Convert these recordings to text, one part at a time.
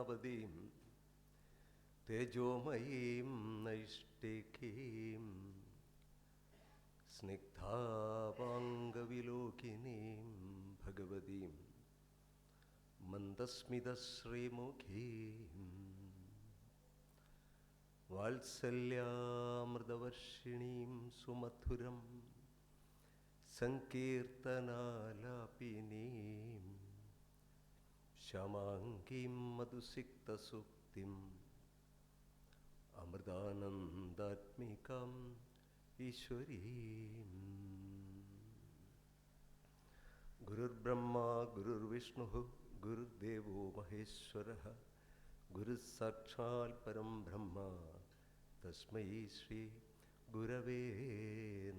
പ്രജാപതിം തേജോമയീം നൈഷ്ഠികീം സ്നിഗ്ധാപാംഗവിലോകിനീം ഭഗവതീം മന്ദസ്മിതശ്രീമുഖീം വാത്സല്യാമൃതവർഷിണീം സുമധുരം സങ്കീർത്തനാലാപിനീം ശ്യാമാംഗീം മധുസിക്തസൂക്തിം അമൃതാനന്ദാത്മികാം ഈശ്വരീം. ഗുരുർബ്രഹ്മാ ഗുരുർവിഷ്ണുഃ ഗുരുദേവോ മഹേശ്വരഃ ഗുരുഃ സാക്ഷാൽ പരം ബ്രഹ്മ തസ്മൈ ശ്രീ ഗുരവേ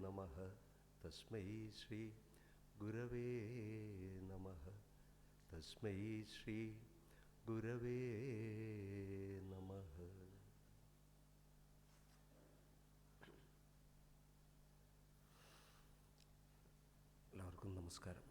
നമഃ. തസ്മൈ ശ്രീ ഗുരവേ നമഃ. തസ്മൈ ശ്രീ ഗുരവേ നമഃ. എല്ലാവർക്കും നമസ്കാരം.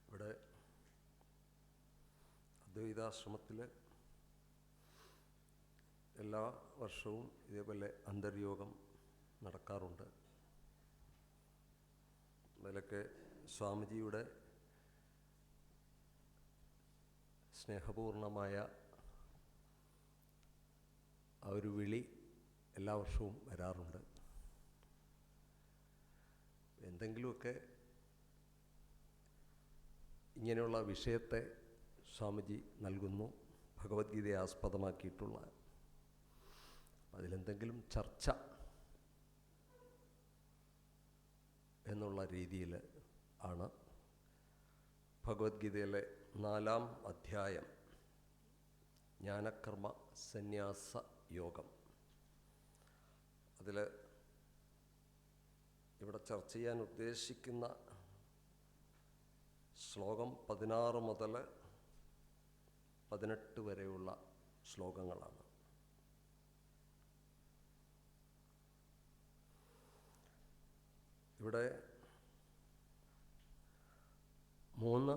ഇവിടെ അദ്വൈതാശ്രമത്തിൽ എല്ലാ വർഷവും ഇതേപോലെ അന്തർയോഗം നടക്കാറുണ്ട്. അതിലൊക്കെ സ്വാമിജിയുടെ സ്നേഹപൂർണമായ ആ ഒരു വിളി എല്ലാ വർഷവും വരാറുണ്ട്. എന്തെങ്കിലുമൊക്കെ ഇങ്ങനെയുള്ള വിഷയത്തെ സ്വാമിജി നൽകുന്നു, ഭഗവത്ഗീതയെ ആസ്പദമാക്കിയിട്ടുള്ള. അതിലെന്തെങ്കിലും ചർച്ച എന്നുള്ള രീതിയിൽ ആണ് ഭഗവത്ഗീതയിലെ 4-ാം അധ്യായം ജ്ഞാനകർമ്മ സന്യാസ യോഗം. അതിൽ ഇവിടെ ചർച്ച ചെയ്യാൻ ഉദ്ദേശിക്കുന്ന ശ്ലോകം 16 മുതൽ 18 വരെയുള്ള ശ്ലോകങ്ങളാണ്. ഇവിടെ 3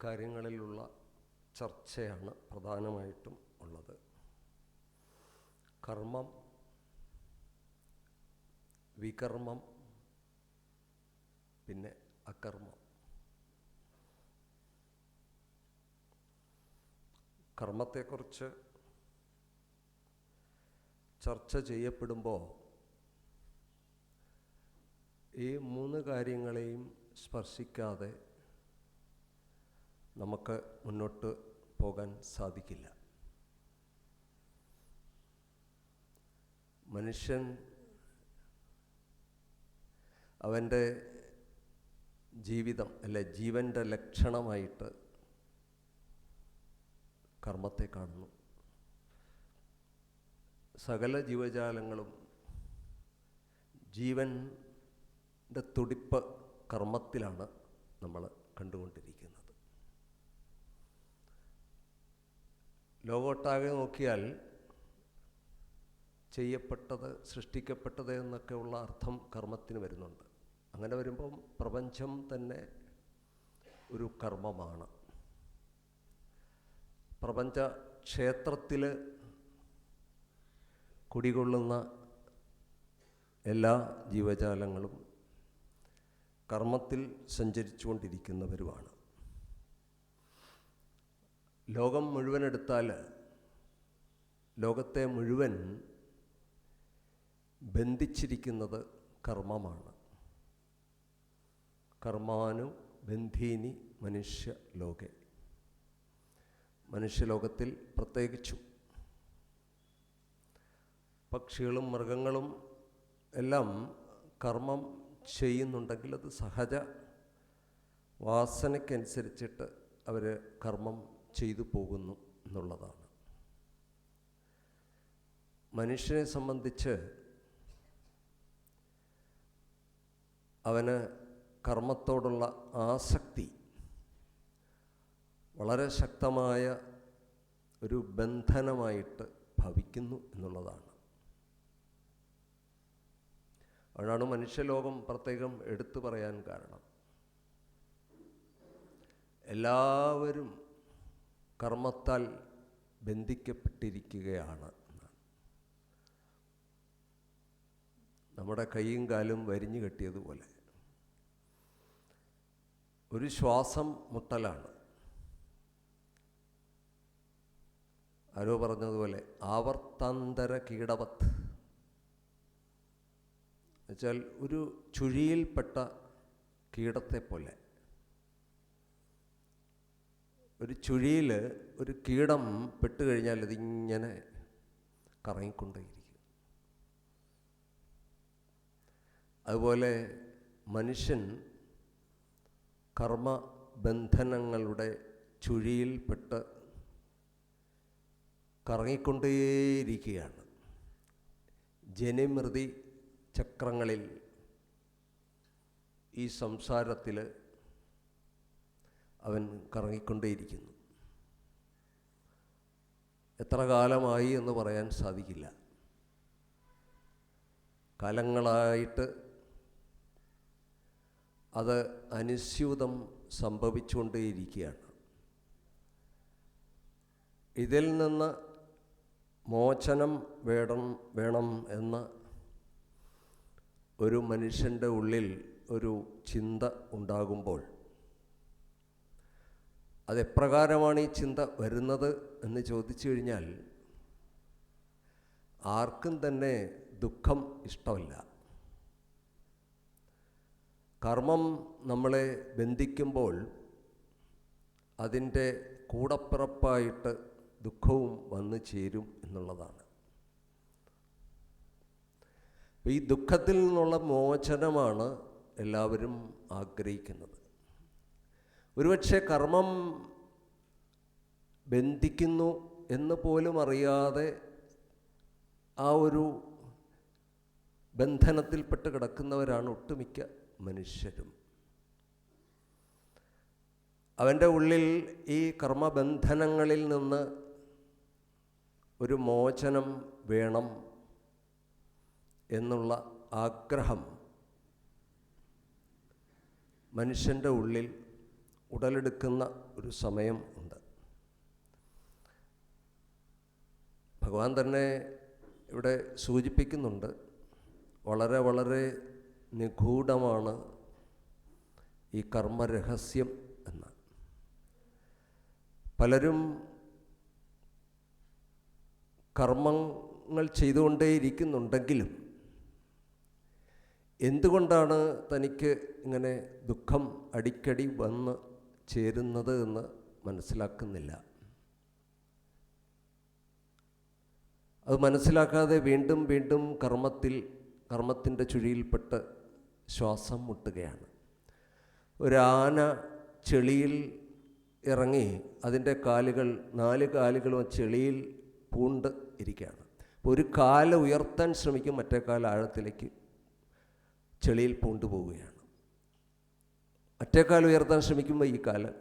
കാര്യങ്ങളിലുള്ള ചർച്ചയാണ് പ്രധാനമായിട്ടും ഉള്ളത്. കർമ്മം, വികർമ്മം, പിന്നെ അകർമ്മം. കർമ്മത്തെക്കുറിച്ച് ചർച്ച ചെയ്യപ്പെടുമ്പോൾ ഈ 3 കാര്യങ്ങളെയും സ്പർശിക്കാതെ നമുക്ക് മുന്നോട്ട് പോകാൻ സാധിക്കില്ല. മനുഷ്യൻ അവൻ്റെ ജീവിതം അല്ലെ ജീവൻ്റെ ലക്ഷണമായിട്ട് കർമ്മത്തെ കാണുന്നു. സകല ജീവജാലങ്ങളും ജീവൻ്റെ തുടിപ്പ് കർമ്മത്തിലാണ് നമ്മൾ കണ്ടുകൊണ്ടിരിക്കുന്നത്. ലോകമൊട്ടാകെ നോക്കിയാൽ ചെയ്യപ്പെട്ടത്, സൃഷ്ടിക്കപ്പെട്ടത് എന്നൊക്കെയുള്ള അർത്ഥം കർമ്മത്തിന് വരുന്നുണ്ട്. അങ്ങനെ വരുമ്പം പ്രപഞ്ചം തന്നെ ഒരു കർമ്മമാണ്. പ്രപഞ്ച ക്ഷേത്രത്തിൽ കുടികൊള്ളുന്ന എല്ലാ ജീവജാലങ്ങളും കർമ്മത്തിൽ സഞ്ചരിച്ചുകൊണ്ടിരിക്കുന്നവരുമാണ്. ലോകം മുഴുവൻ എടുത്താൽ ലോകത്തെ മുഴുവൻ ബന്ധിച്ചിരിക്കുന്നത് കർമ്മമാണ്. കർമാനു ബന്ധീനി മനുഷ്യ ലോകെ. മനുഷ്യലോകത്തിൽ പ്രത്യേകിച്ചും പക്ഷികളും മൃഗങ്ങളും എല്ലാം കർമ്മം ചെയ്യുന്നുണ്ടെങ്കിൽ അത് സഹജ വാസനയ്ക്കനുസരിച്ചിട്ട് അവർ കർമ്മം ചെയ്തു പോകുന്നു എന്നുള്ളതാണ്. മനുഷ്യനെ സംബന്ധിച്ച് അവന് കർമ്മത്തോടുള്ള ആസക്തി വളരെ ശക്തമായ ഒരു ബന്ധനമായിട്ട് ഭവിക്കുന്നു എന്നുള്ളതാണ്. അതാണ് മനുഷ്യലോകം പ്രത്യേകം എടുത്തു പറയാൻ കാരണം. എല്ലാവരും കർമ്മത്താൽ ബന്ധിക്കപ്പെട്ടിരിക്കുകയാണ്. നമ്മുടെ കൈയും കാലും വരിഞ്ഞു കെട്ടിയതുപോലെ ഒരു ശ്വാസം മുട്ടലാണ്. ആരോ പറഞ്ഞതുപോലെ ആവർത്താന്തര കീടവത്ത് എന്നുവെച്ചാൽ ഒരു ചുഴിയിൽപ്പെട്ട കീടത്തെ പോലെ. ഒരു ചുഴിയിൽ ഒരു കീടം പെട്ടുകഴിഞ്ഞാൽ ഇതിങ്ങനെ കറങ്ങിക്കൊണ്ടേയിരിക്കും. അതുപോലെ മനുഷ്യൻ കർമ്മബന്ധനങ്ങളുടെ ചുഴിയിൽപ്പെട്ട് കറങ്ങിക്കൊണ്ടേയിരിക്കുകയാണ്. ജനിമൃതി ചക്രങ്ങളിൽ ഈ സംസാരത്തിൽ അവൻ കറങ്ങിക്കൊണ്ടേയിരിക്കുന്നു. എത്ര കാലമായി എന്ന് പറയാൻ സാധിക്കില്ല. കാലങ്ങളായിട്ട് അത് അനുസ്യൂതം സംഭവിച്ചുകൊണ്ടേയിരിക്കുകയാണ്. ഇതിൽ നിന്ന് മോചനം വേണം എന്ന ഒരു മനുഷ്യൻ്റെ ഉള്ളിൽ ഒരു ചിന്ത ഉണ്ടാകുമ്പോൾ അതെപ്രകാരമാണ് ഈ ചിന്ത വരുന്നത് എന്ന് ചോദിച്ചു കഴിഞ്ഞാൽ ആർക്കും തന്നെ ദുഃഖം ഇഷ്ടമല്ല. കർമ്മം നമ്മളെ ബന്ധിക്കുമ്പോൾ അതിൻ്റെ കൂടപ്പിറപ്പായിട്ട് ദുഃഖവും വന്നു ചേരും എന്നുള്ളതാണ്. ഈ ദുഃഖത്തിൽ നിന്നുള്ള മോചനമാണ് എല്ലാവരും ആഗ്രഹിക്കുന്നത്. ഒരുപക്ഷെ കർമ്മം ബന്ധിക്കുന്നു എന്ന് പോലും അറിയാതെ ആ ഒരു ബന്ധനത്തിൽപ്പെട്ട് കിടക്കുന്നവരാണ് ഒട്ടുമിക്ക മനുഷ്യരും. അവൻ്റെ ഉള്ളിൽ ഈ കർമ്മബന്ധനങ്ങളിൽ നിന്ന് ഒരു മോചനം വേണം എന്നുള്ള ആഗ്രഹം മനുഷ്യൻ്റെ ഉള്ളിൽ ഉടലെടുക്കുന്ന ഒരു സമയം ഉണ്ട്. ഭഗവാൻ തന്നെ ഇവിടെ സൂചിപ്പിക്കുന്നുണ്ട്, വളരെ വളരെ നിഗൂഢമാണ് ഈ കർമ്മരഹസ്യം എന്ന്. പലരും കർമ്മങ്ങൾ ചെയ്തുകൊണ്ടേയിരിക്കുന്നുണ്ടെങ്കിലും എന്തുകൊണ്ടാണ് തനിക്ക് ഇങ്ങനെ ദുഃഖം അടിക്കടി വന്ന് ചേരുന്നത് എന്ന് മനസ്സിലാക്കുന്നില്ല. അത് മനസ്സിലാക്കാതെ വീണ്ടും വീണ്ടും കർമ്മത്തിൻ്റെ ചുഴിയിൽപ്പെട്ട് ശ്വാസം മുട്ടുകയാണ്. ഒരാന ചെളിയിൽ ഇറങ്ങി അതിൻ്റെ കാലുകൾ 4 കാലുകളും ചെളിയിൽ പൂണ്ട് ഇരിക്കുകയാണ്. അപ്പോൾ ഒരു കാല് ഉയർത്താൻ ശ്രമിക്കും, മറ്റേ കാല് ആഴത്തിലേക്ക് ചെളിയിൽ പൂണ്ടു പോവുകയാണ്. മറ്റേ കാല് ഉയർത്താൻ ശ്രമിക്കുമ്പോൾ ഈ കാല്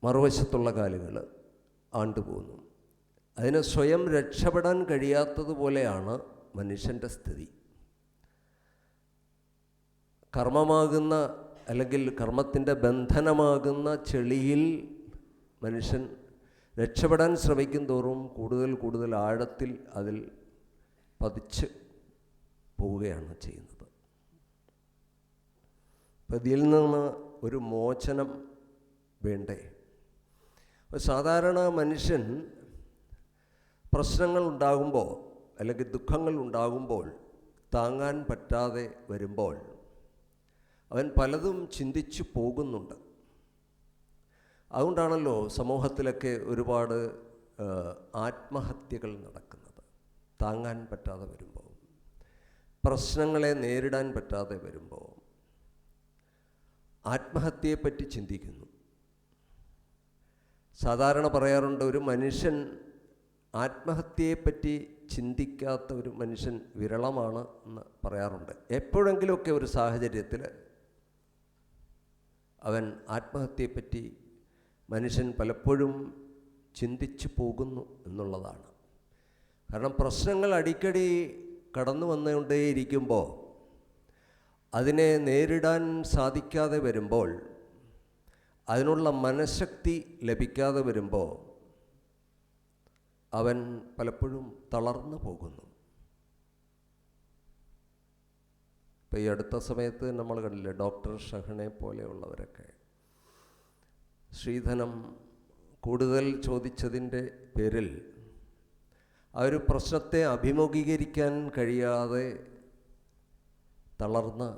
മറുവശത്തുള്ള കാലുകൾ ആണ്ടുപോകുന്നു. അതിന് സ്വയം രക്ഷപ്പെടാൻ കഴിയാത്തതുപോലെയാണ് മനുഷ്യൻ്റെ സ്ഥിതി. കർമ്മമാകുന്ന അല്ലെങ്കിൽ കർമ്മത്തിൻ്റെ ബന്ധനമാകുന്ന ചെളിയിൽ മനുഷ്യൻ രക്ഷപ്പെടാൻ ശ്രമിക്കും തോറും കൂടുതൽ കൂടുതൽ ആഴത്തിൽ അതിൽ പതിച്ച് പോവുകയാണ് ചെയ്യുന്നത്. അപ്പം ഇതിൽ നിന്ന് ഒരു മോചനം വേണ്ടേ? സാധാരണ മനുഷ്യൻ പ്രശ്നങ്ങൾ ഉണ്ടാകുമ്പോൾ അല്ലെങ്കിൽ ദുഃഖങ്ങൾ ഉണ്ടാകുമ്പോൾ താങ്ങാൻ പറ്റാതെ വരുമ്പോൾ അവൻ പലതും ചിന്തിച്ചു പോകുന്നുണ്ട്. അതുകൊണ്ടാണല്ലോ സമൂഹത്തിലൊക്കെ ഒരുപാട് ആത്മഹത്യകൾ നടക്കുന്നത്. താങ്ങാൻ പറ്റാതെ വരുമ്പോൾ, പ്രശ്നങ്ങളെ നേരിടാൻ പറ്റാതെ വരുമ്പോൾ ആത്മഹത്യയെപ്പറ്റി ചിന്തിക്കുന്നു. സാധാരണ പറയാറുണ്ട്, ഒരു മനുഷ്യൻ ആത്മഹത്യയെപ്പറ്റി ചിന്തിക്കാത്ത ഒരു മനുഷ്യൻ വിരളമാണ് എന്ന് പറയാറുണ്ട്. എപ്പോഴെങ്കിലുമൊക്കെ ഒരു സാഹചര്യത്തിൽ അവൻ ആത്മഹത്യയെപ്പറ്റി മനുഷ്യൻ പലപ്പോഴും ചിന്തിച്ചു പോകുന്നു എന്നുള്ളതാണ്. കാരണം പ്രശ്നങ്ങൾ അടിക്കടി കടന്നു വന്നുകൊണ്ടേയിരിക്കുമ്പോൾ അതിനെ നേരിടാൻ സാധിക്കാതെ വരുമ്പോൾ, അതിനുള്ള മനഃശക്തി ലഭിക്കാതെ വരുമ്പോൾ അവൻ പലപ്പോഴും തളർന്നു പോകുന്നു. ഇപ്പോൾ ഈ അടുത്ത സമയത്ത് നമ്മൾ കണ്ടില്ലേ, ഡോക്ടർ ഷഹനെ പോലെയുള്ളവരൊക്കെ ശ്രീധനം കൂടുതൽ ചോദിച്ചതിൻ്റെ പേരിൽ ആ ഒരു പ്രശ്നത്തെ അഭിമുഖീകരിക്കാൻ കഴിയാതെ തളർന്ന്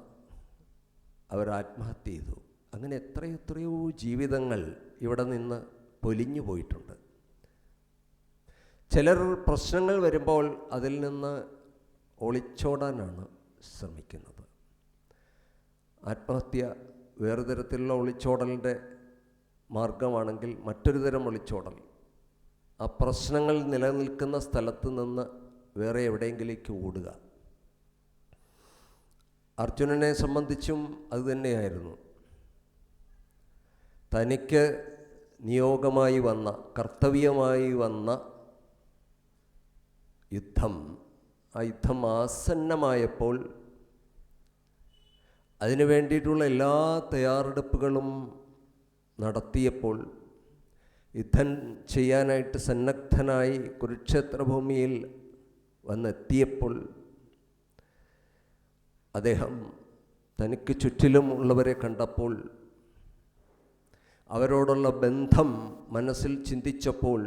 അവർ ആത്മഹത്യ ചെയ്തു. അങ്ങനെ എത്രയെത്രയോ ജീവിതങ്ങൾ ഇവിടെ നിന്ന് പൊലിഞ്ഞു പോയിട്ടുണ്ട്. ചിലർ പ്രശ്നങ്ങൾ വരുമ്പോൾ അതിൽ നിന്ന് ഒളിച്ചോടാനാണ് ശ്രമിക്കുന്നത്. ആത്മഹത്യ വേറെ തരത്തിലുള്ള ഒളിച്ചോടലിൻ്റെ മാർഗമാണെങ്കിൽ മറ്റൊരു തരം ഒളിച്ചോടൽ, ആ പ്രശ്നങ്ങൾ നിലനിൽക്കുന്ന സ്ഥലത്ത് നിന്ന് വേറെ എവിടെയെങ്കിലേക്ക് ഓടുക. അർജുനനെ സംബന്ധിച്ചും അതുതന്നെയായിരുന്നു. തനിക്ക് നിയോഗമായി വന്ന, കർത്തവ്യമായി വന്ന യുദ്ധം, ആ യുദ്ധം ആസന്നമായപ്പോൾ അതിനു വേണ്ടിയിട്ടുള്ള എല്ലാ തയ്യാറെടുപ്പുകളും നടത്തിയപ്പോൾ, യുദ്ധം ചെയ്യാനായിട്ട് സന്നദ്ധനായി കുരുക്ഷേത്രഭൂമിയിൽ വന്നെത്തിയപ്പോൾ അദ്ദേഹം തനിക്ക് ചുറ്റിലും ഉള്ളവരെ കണ്ടപ്പോൾ, അവരോടുള്ള ബന്ധം മനസ്സിൽ ചിന്തിച്ചപ്പോൾ,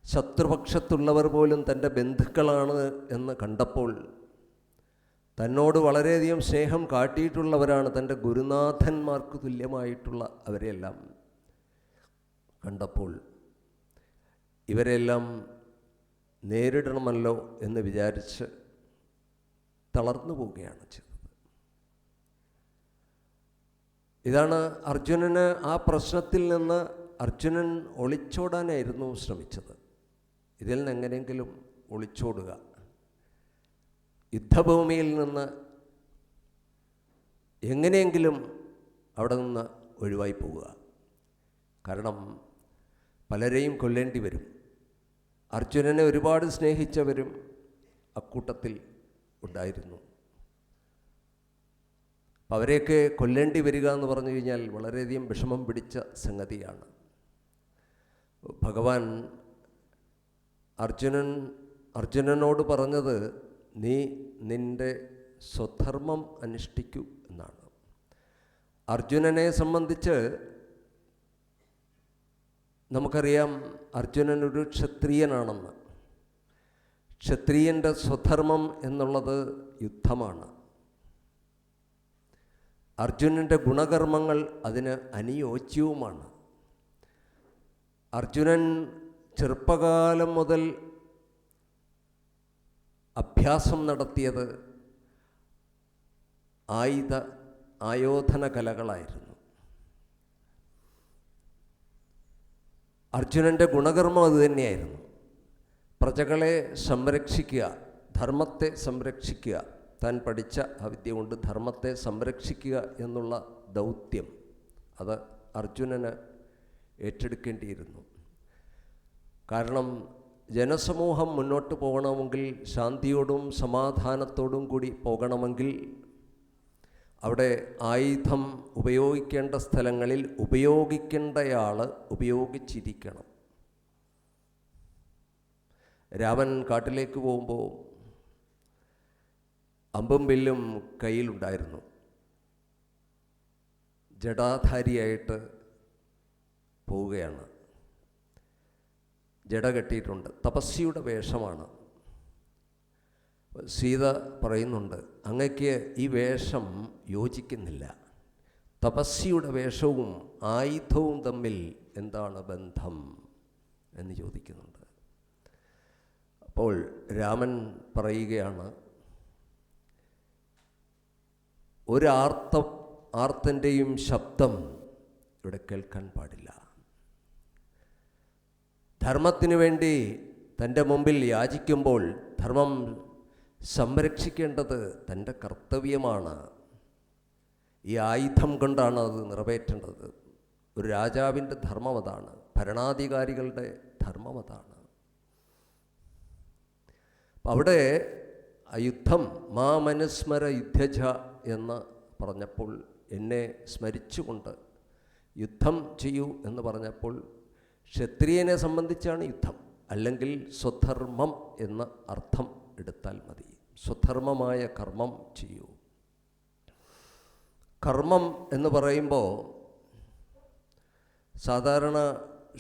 ശത്രുപക്ഷത്തുള്ളവർ പോലും തൻ്റെ ബന്ധുക്കളാണ് എന്ന് കണ്ടപ്പോൾ, തന്നോട് വളരെയധികം സ്നേഹം കാട്ടിയിട്ടുള്ളവരാണ് തൻ്റെ ഗുരുനാഥന്മാർക്ക് തുല്യമായിട്ടുള്ള അവരെല്ലാം കണ്ടപ്പോൾ, ഇവരെല്ലാം നേരിടണമല്ലോ എന്ന് വിചാരിച്ച് തളർന്നു പോവുകയാണ് ചെയ്തത്. ഇതാണ് അർജുനന് ആ പ്രശ്നത്തിൽ നിന്ന് അർജുനൻ ഒളിച്ചോടാനായിരുന്നു ശ്രമിച്ചത്. ഇതിൽ നിന്ന് എങ്ങനെയെങ്കിലും ഒളിച്ചോടുക, യുദ്ധഭൂമിയിൽ നിന്ന് എങ്ങനെയെങ്കിലും അവിടെ നിന്ന് ഒഴിവായി പോവുക. കാരണം പലരെയും കൊല്ലേണ്ടി വരും. അർജുനനെ ഒരുപാട് സ്നേഹിച്ചവരും അക്കൂട്ടത്തിൽ ഉണ്ടായിരുന്നു. അപ്പം അവരെയൊക്കെ കൊല്ലേണ്ടി വരിക എന്ന് പറഞ്ഞു കഴിഞ്ഞാൽ വളരെയധികം വിഷമം പിടിച്ച സംഗതിയാണ്. ഭഗവാൻ അർജുനനോട് പറഞ്ഞത്, നീ നിൻ്റെ സ്വധർമ്മം അനുഷ്ഠിക്കൂ എന്നാണ്. അർജുനനെ സംബന്ധിച്ച് നമുക്കറിയാം, അർജുനൻ ഒരു ക്ഷത്രിയനാണെന്ന്. ക്ഷത്രിയൻ്റെ സ്വധർമ്മം എന്നുള്ളത് യുദ്ധമാണ്. അർജുനൻ്റെ ഗുണകർമ്മങ്ങൾ അതിന് അനുയോജ്യവുമാണ്. അർജുനൻ ചെറുപ്പകാലം മുതൽ അഭ്യാസം നടത്തിയത് ആയോധന കലകളായിരുന്നു. അർജുനൻ്റെ ഗുണകർമ്മം അതുതന്നെയായിരുന്നു. പ്രജകളെ സംരക്ഷിക്കുക, ധർമ്മത്തെ സംരക്ഷിക്കുക, താൻ പഠിച്ച ആ വിദ്യ കൊണ്ട് ധർമ്മത്തെ സംരക്ഷിക്കുക എന്നുള്ള ദൗത്യം അത് അർജുനന് ഏറ്റെടുക്കേണ്ടിയിരുന്നു. കാരണം ജനസമൂഹം മുന്നോട്ട് പോകണമെങ്കിൽ, ശാന്തിയോടും സമാധാനത്തോടും കൂടി പോകണമെങ്കിൽ, അവിടെ ആയുധം ഉപയോഗിക്കേണ്ട സ്ഥലങ്ങളിൽ ഉപയോഗിക്കേണ്ടയാൾ ഉപയോഗിച്ചിരിക്കണം. രാമൻ കാട്ടിലേക്ക് പോകുമ്പോൾ അമ്പും വില്ലും കയ്യിലുണ്ടായിരുന്നു. ജടാധാരിയായിട്ട് പോവുകയാണ്. ജട കെട്ടിയിട്ടുണ്ട്, തപസ്വിയുടെ വേഷമാണ്. സീത പറയുന്നുണ്ട്, അങ്ങയ്ക്ക് ഈ വേഷം യോജിക്കുന്നില്ല. തപസ്വിയുടെ വേഷവും ആയുധവും തമ്മിൽ എന്താണ് ബന്ധം എന്ന് ചോദിക്കുന്നുണ്ട്. അപ്പോൾ രാമൻ പറയുകയാണ്, ഒരു ആർത്തൻ്റെയും ശബ്ദം ഇവിടെ കേൾക്കാൻ പാടില്ല. ധർമ്മത്തിനു വേണ്ടി തൻ്റെ മുമ്പിൽ യാചിക്കുമ്പോൾ ധർമ്മം സംരക്ഷിക്കേണ്ടത് തൻ്റെ കർത്തവ്യമാണ്. ഈ ആയുധം കൊണ്ടാണ് അത് നിറവേറ്റേണ്ടത്. ഒരു രാജാവിൻ്റെ ധർമ്മം അതാണ്, ഭരണാധികാരികളുടെ ധർമ്മം അതാണ്. അവിടെ ആ യുദ്ധം മാമനുസ്മര യുദ്ധജ എന്ന് പറഞ്ഞപ്പോൾ എന്നെ സ്മരിച്ചുകൊണ്ട് യുദ്ധം ചെയ്യൂ എന്ന് പറഞ്ഞപ്പോൾ ക്ഷത്രിയനെ സംബന്ധിച്ചാണ് യുദ്ധം, അല്ലെങ്കിൽ സ്വധർമ്മം എന്ന അർത്ഥം എടുത്താൽ മതി. സ്വധർമ്മമായ കർമ്മം ചെയ്യൂ. കർമ്മം എന്ന് പറയുമ്പോൾ സാധാരണ